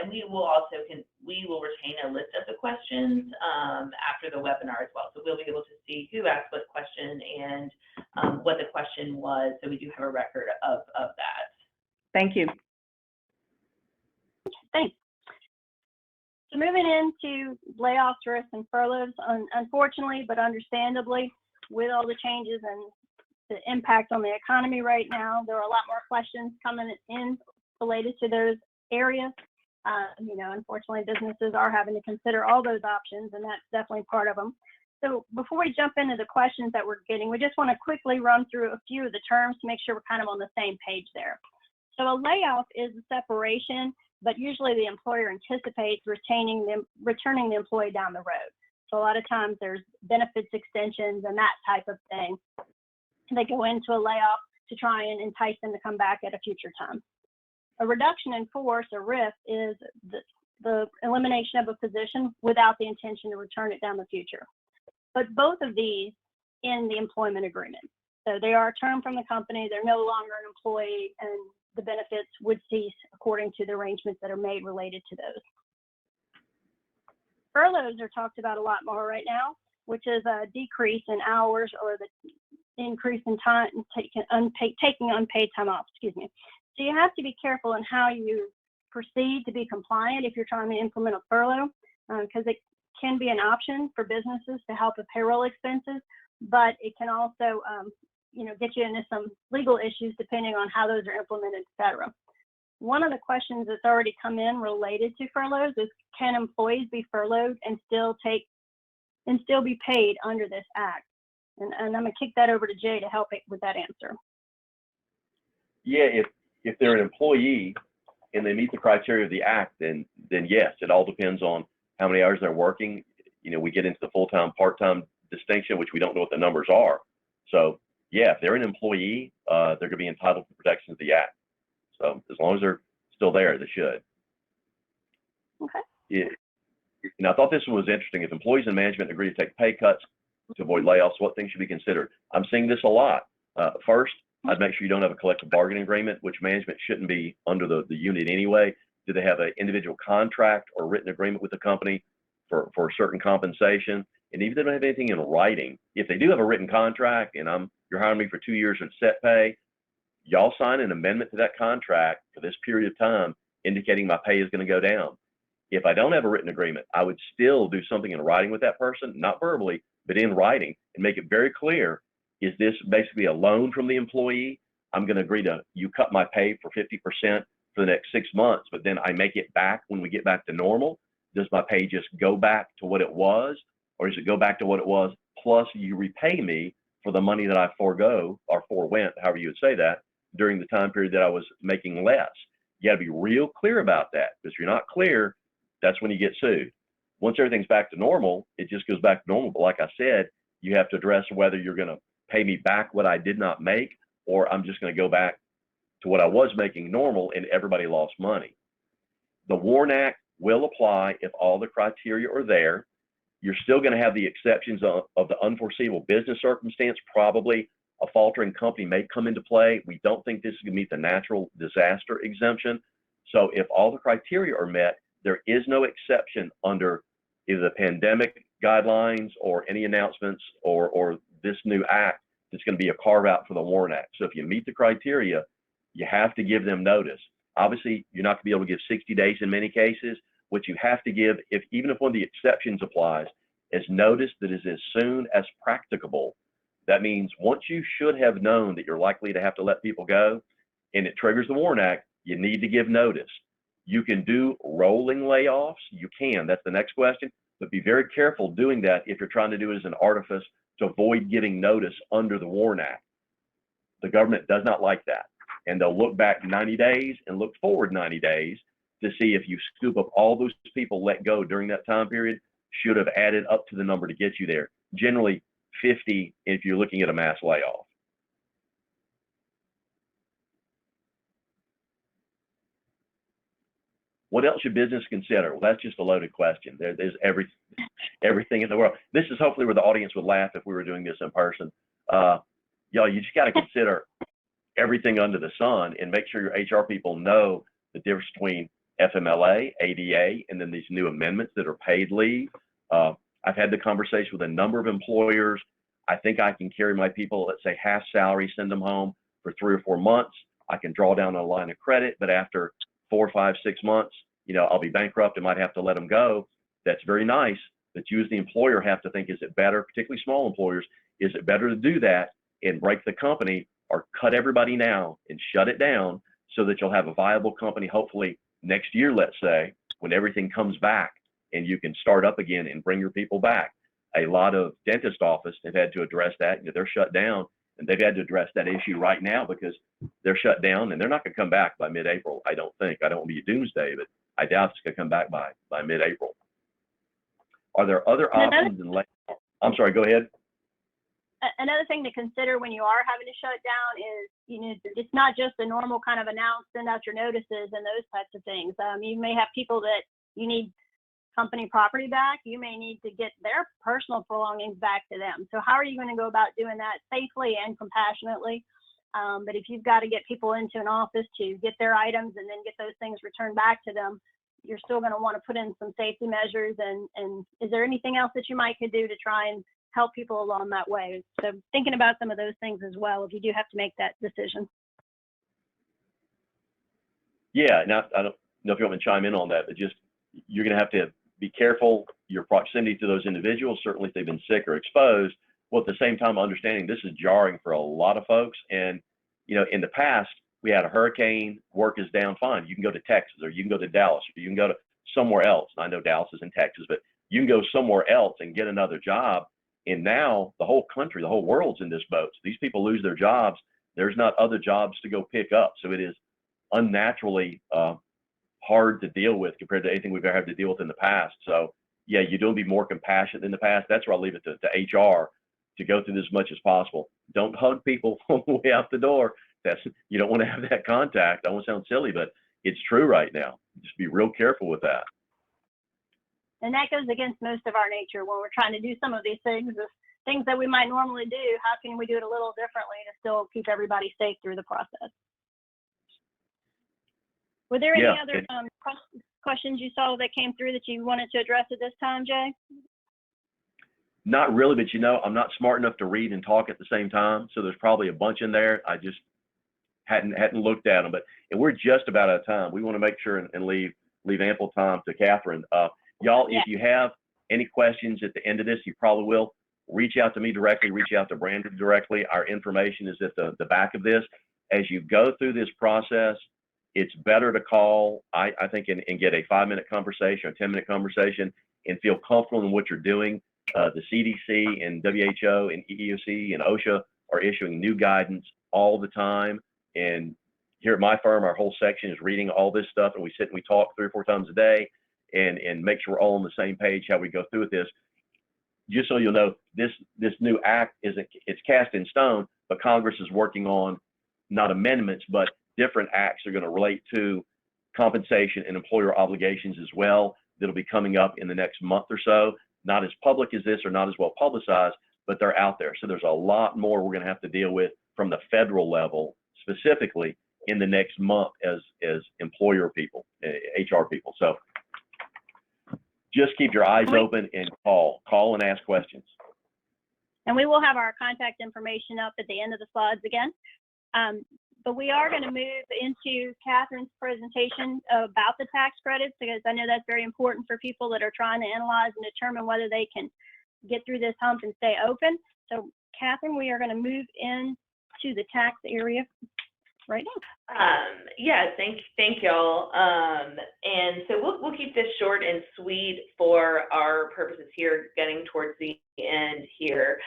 And we will also we will retain a list of the questions after the webinar as well. So we'll be able to see who asked what question and what the question was. So we do have a record of that. Thank you. Thanks. So moving into layoffs, risks, and furloughs, unfortunately, but understandably, with all the changes and the impact on the economy right now, there are a lot more questions coming in related to those areas. Unfortunately, businesses are having to consider all those options, and that's definitely part of them. So before we jump into the questions that we're getting, we just want to quickly run through a few of the terms to make sure we're kind of on the same page there. So a layoff is a separation, but usually the employer anticipates returning the employee down the road. So a lot of times there's benefits extensions and that type of thing. They go into a layoff to try and entice them to come back at a future time. A reduction in force, or RIF, is the elimination of a position without the intention to return it down the future. But both of these in the employment agreement. So they are a term from the company, they're no longer an employee, and the benefits would cease according to the arrangements that are made related to those. Furloughs are talked about a lot more right now, which is a decrease in hours or the increase in time taking unpaid time off, excuse me. So you have to be careful in how you proceed to be compliant if you're trying to implement a furlough, because it can be an option for businesses to help with payroll expenses, but it can also get you into some legal issues depending on how those are implemented, et cetera. One of the questions that's already come in related to furloughs is, can employees be furloughed and still be paid under this act? And I'm going to kick that over to Jay to help with that answer. Yeah, if they're an employee and they meet the criteria of the act, then yes, it all depends on how many hours they're working. We get into the full-time, part-time distinction, which we don't know what the numbers are. So yeah, if they're an employee, they're going to be entitled to the protections of the act. So as long as they're still there, they should. Okay. I thought this one was interesting. If employees and management agree to take pay cuts to avoid layoffs, what things should be considered? I'm seeing this a lot. First, I'd make sure you don't have a collective bargaining agreement, which management shouldn't be under the unit anyway. Do they have an individual contract or written agreement with the company for certain compensation? And even if they don't have anything in writing, if they do have a written contract and you're hiring me for 2 years at set pay, y'all sign an amendment to that contract for this period of time indicating my pay is going to go down. If I don't have a written agreement, I would still do something in writing with that person, not verbally, but in writing, and make it very clear, is this basically a loan from the employee? I'm going to agree to you cut my pay for 50% for the next 6 months, but then I make it back when we get back to normal. Does my pay just go back to what it was, or does it go back to what it was plus you repay me for the money that I forego or forwent, however you would say that, during the time period that I was making less? You got to be real clear about that, because if you're not clear, that's when you get sued. Once everything's back to normal, it just goes back to normal. But like I said, you have to address whether you're going to pay me back what I did not make, or I'm just going to go back to what I was making normal and everybody lost money. The WARN Act will apply if all the criteria are there. You're still going to have the exceptions of the unforeseeable business circumstance. Probably a faltering company may come into play. We don't think this is going to meet the natural disaster exemption. So if all the criteria are met, there is no exception under either the pandemic guidelines or any announcements or this new act that's going to be a carve out for the WARN Act. So if you meet the criteria, you have to give them notice. Obviously, you're not going to be able to give 60 days in many cases. What you have to give, even if one of the exceptions applies, is notice that is as soon as practicable. That means once you should have known that you're likely to have to let people go and it triggers the WARN Act, you need to give notice. You can do rolling layoffs. You can. That's the next question. But be very careful doing that if you're trying to do it as an artifice to avoid giving notice under the WARN Act. The government does not like that. And they'll look back 90 days and look forward 90 days to see if you scoop up all those people let go during that time period, should have added up to the number to get you there. Generally 50 if you're looking at a mass layoff. What else should business consider? Well, that's just a loaded question. There's everything in the world. This is hopefully where the audience would laugh if we were doing this in person. Y'all, you just got to consider everything under the sun and make sure your HR people know the difference between FMLA, ADA, and then these new amendments that are paid leave. I've had the conversation with a number of employers. I think I can carry my people, let's say half salary, send them home for 3 or 4 months. I can draw down a line of credit, but after 4, 5, 6 months, I'll be bankrupt and might have to let them go. That's very nice, but you as the employer have to think, is it better, particularly small employers, is it better to do that and break the company or cut everybody now and shut it down so that you'll have a viable company, hopefully next year, let's say, when everything comes back and you can start up again and bring your people back. a lot of dentist offices have had to address that. You know, they're shut down, and they've had to address that issue right now because they're shut down, and they're not going to come back by mid-April. I don't think. I don't want to be a doomsday, but I doubt it's going to come back by mid-April. Are there other options? I'm sorry. Go ahead. Another thing to consider when you are having to shut down is, you know, it's not just the normal kind of announce, send out your notices and those types of things. You may have people that you need company property back. You may need to get their personal belongings back to them. So how are you going to go about doing that safely and compassionately? But if you've got to get people into an office to get their items and then get those things returned back to them, you're still going to want to put in some safety measures. And is there anything else that you might could do to try and help people along that way? So thinking about some of those things as well, if you do have to make that decision. Yeah, now I don't know if you want me to chime in on that, but just you're going to have to be careful your proximity to those individuals, certainly if they've been sick or exposed, while at the same time understanding this is jarring for a lot of folks. And, you know, in the past, we had a hurricane, work is down, fine. You can go to Texas, or you can go to Dallas, or you can go to somewhere else. And I know Dallas is in Texas, but you can go somewhere else and get another job. And now the whole country, the whole world's in this boat. So these people lose their jobs. There's not other jobs to go pick up. So it is unnaturally hard to deal with compared to anything we've ever had to deal with in the past. So yeah, you don't be more compassionate than the past. That's where I leave it to HR to go through this as much as possible. Don't hug people on the way out the door. You don't want to have that contact. I don't want to sound silly, but it's true right now. Just be real careful with that. And that goes against most of our nature when we're trying to do some of these things, things that we might normally do. How can we do it a little differently to still keep everybody safe through the process? Were there any other questions you saw that came through that you wanted to address at this time, Jay? Not really, but you know, I'm not smart enough to read and talk at the same time. So there's probably a bunch in there. I just hadn't looked at them, and we're just about out of time. We want to make sure and leave ample time to Catherine. Y'all, if you have any questions at the end of this, you probably will, reach out to me directly, reach out to Brandon directly. Our information is at the back of this. As you go through this process, it's better to call, I think, and get a 5-minute conversation, a 10-minute conversation, and feel comfortable in what you're doing. The CDC and WHO and EEOC and OSHA are issuing new guidance all the time. And here at my firm, our whole section is reading all this stuff, and we sit and we talk 3 or 4 times a day and make sure we're all on the same page how we go through with this. Just so you'll know, this new act it's cast in stone, but Congress is working on not amendments, but different acts are going to relate to compensation and employer obligations as well. That'll be coming up in the next month or so. Not as public as this or not as well publicized, but they're out there. So there's a lot more we're going to have to deal with from the federal level, specifically in the next month as employer people, HR people. So just keep your eyes open and call and ask questions. And we will have our contact information up at the end of the slides again. But we are going to move into Catherine's presentation about the tax credits, because I know that's very important for people that are trying to analyze and determine whether they can get through this hump and stay open. So Catherine, we are going to move into the tax area right now. Yeah, thank y'all. And so we'll keep this short and sweet for our purposes here, getting towards the end here.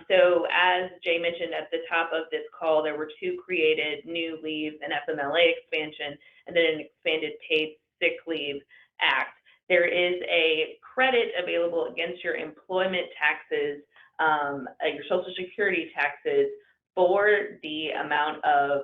So as Jay mentioned at the top of this call, there were 2 created new leaves, an FMLA expansion, and then an expanded paid sick leave act. There is a credit available against your employment taxes, your Social Security taxes, for the amount of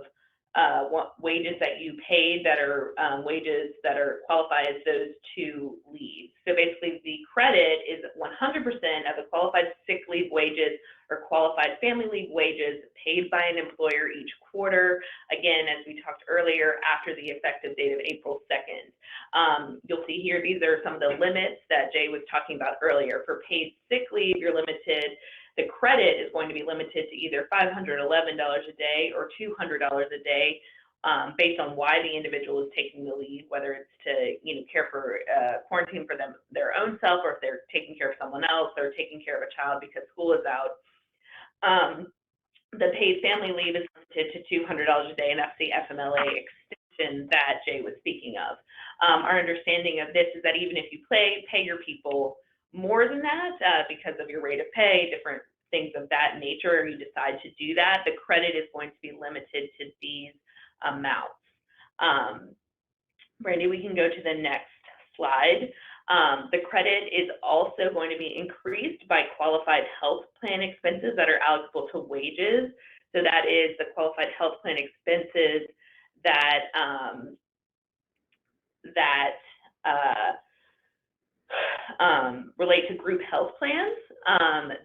wages that you paid that are wages that are qualified as those 2 leaves. So basically the credit is 100% of the qualified sick leave wages or qualified family leave wages paid by an employer each quarter. Again, as we talked earlier, after the effective date of April 2nd. You'll see here, these are some of the limits that Jay was talking about earlier. For paid sick leave, you're limited. The credit is going to be limited to either $511 a day or $200 a day, based on why the individual is taking the leave, whether it's to care for quarantine for their own self, or if they're taking care of someone else, or taking care of a child because school is out. The paid family leave is limited to $200 a day, and that's the FMLA extension that Jay was speaking of. Our understanding of this is that even if you pay your people more than that because of your rate of pay, different things of that nature, or you decide to do that, the credit is going to be limited to these amounts. Brandy, we can go to the next slide. The credit is also going to be increased by qualified health plan expenses that are eligible to wages. So that is the qualified health plan expenses that relate to group health plans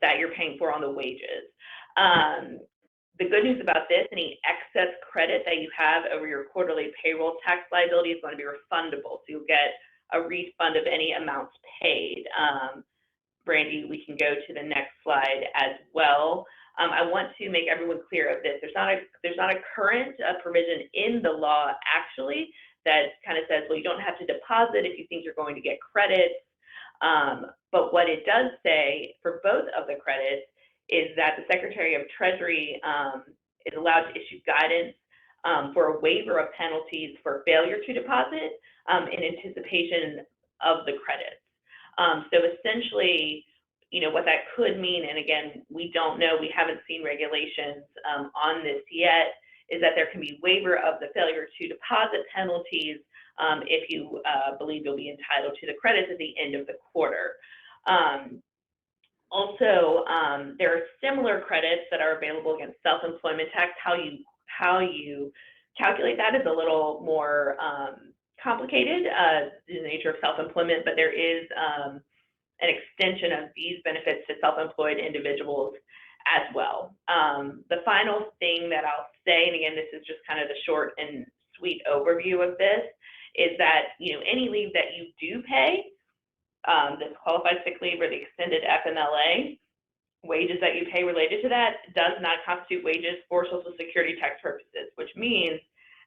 that you're paying for on the wages. The good news about this, any excess credit that you have over your quarterly payroll tax liability is going to be refundable. So you'll get a refund of any amounts paid. Brandy, we can go to the next slide as well. I want to make everyone clear of this. There's not a current provision in the law actually that kind of says, well, you don't have to deposit if you think you're going to get credits. But what it does say for both of the credits is that the Secretary of Treasury is allowed to issue guidance for a waiver of penalties for failure to deposit in anticipation of the credits. So essentially, you know, what that could mean, and again, we don't know, we haven't seen regulations on this yet, is that there can be waiver of the failure to deposit penalties if you believe you'll be entitled to the credits at the end of the quarter. Also, there are similar credits that are available against self-employment tax. How you calculate that is a little more complicated in the nature of self-employment, but there is an extension of these benefits to self-employed individuals as well. The final thing that I'll say, and again, this is just kind of the short and sweet overview of this, is that, you know, any leave that you do pay, this qualified sick leave or the extended FMLA, wages that you pay related to that does not constitute wages for Social Security tax purposes, which means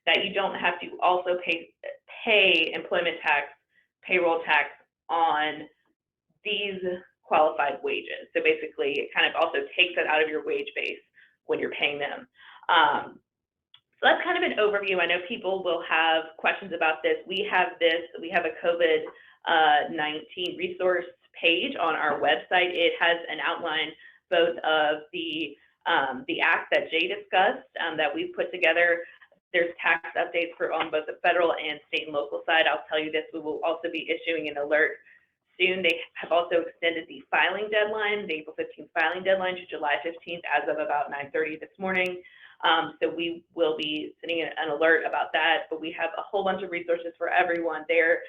that you don't have to also pay employment tax, payroll tax on these qualified wages. So basically, it kind of also takes it out of your wage base when you're paying them. So that's kind of an overview. I know people will have questions about this. We have a COVID-19 resource page on our website. It has an outline both of the act that Jay discussed that we've put together. There's tax updates on both the federal and state and local side. I'll tell you this, we will also be issuing an alert soon. They have also extended the filing deadline, the April 15th filing deadline, to July 15th as of about 9:30 this morning. So we will be sending an alert about that, but we have a whole bunch of resources for everyone there,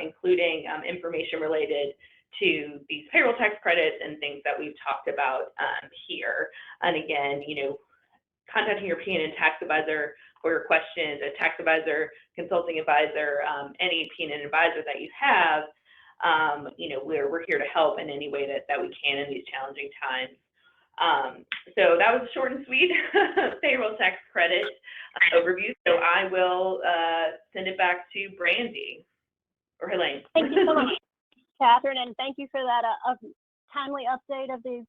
including information related to these payroll tax credits and things that we've talked about here. And again, you know, contacting your P&N tax advisor for your questions, a tax advisor, consulting advisor, any P&N advisor that you have, you know, we're here to help in any way that we can in these challenging times. So that was a short and sweet payroll tax credit overview. So I will send it back to Brandy or Helene. Thank you so much, Catherine, and thank you for that timely update of the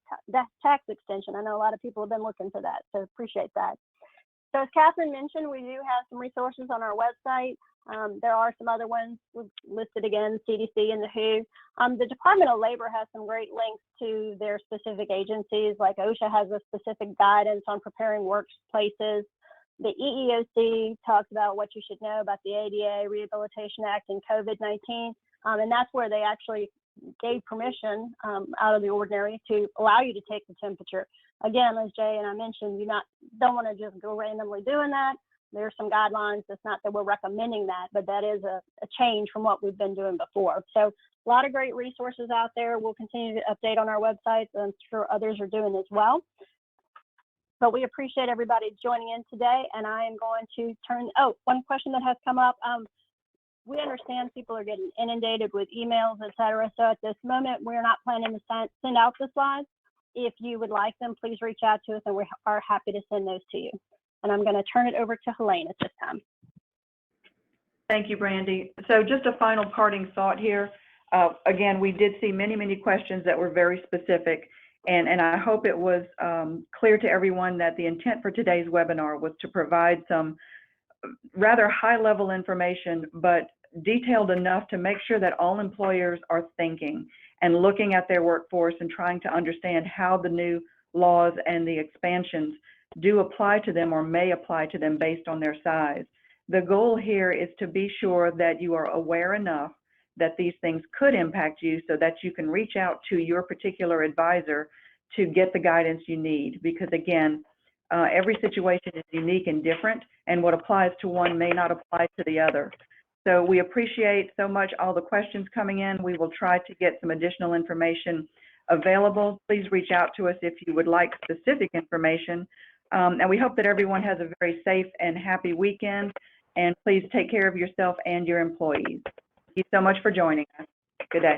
tax extension. I know a lot of people have been looking for that, so appreciate that. So as Catherine mentioned, we do have some resources on our website. There are some other ones listed again, CDC and the WHO. The Department of Labor has some great links to their specific agencies, like OSHA has a specific guidance on preparing workplaces. The EEOC talks about what you should know about the ADA, Rehabilitation Act, and COVID-19. And that's where they actually gave permission out of the ordinary to allow you to take the temperature. Again, as Jay and I mentioned, you don't want to just go randomly doing that. There's some guidelines. It's not that we're recommending that, but that is a change from what we've been doing before. So a lot of great resources out there. We'll continue to update on our website. I'm sure others are doing as well. But we appreciate everybody joining in today. And I am going to one question that has come up. We understand people are getting inundated with emails, et cetera. So at this moment, we're not planning to send out the slides. If you would like them, please reach out to us and we are happy to send those to you. And I'm going to turn it over to Helene at this time. Thank you, Brandy. So just a final parting thought here. Again, we did see many questions that were very specific, and I hope it was clear to everyone that the intent for today's webinar was to provide some rather high-level information, but detailed enough to make sure that all employers are thinking and looking at their workforce and trying to understand how the new laws and the expansions do apply to them or may apply to them based on their size. The goal here is to be sure that you are aware enough that these things could impact you so that you can reach out to your particular advisor to get the guidance you need. Because again, every situation is unique and different, and what applies to one may not apply to the other. So we appreciate so much all the questions coming in. We will try to get some additional information available. Please reach out to us if you would like specific information. And we hope that everyone has a very safe and happy weekend. And please take care of yourself and your employees. Thank you so much for joining us. Good day.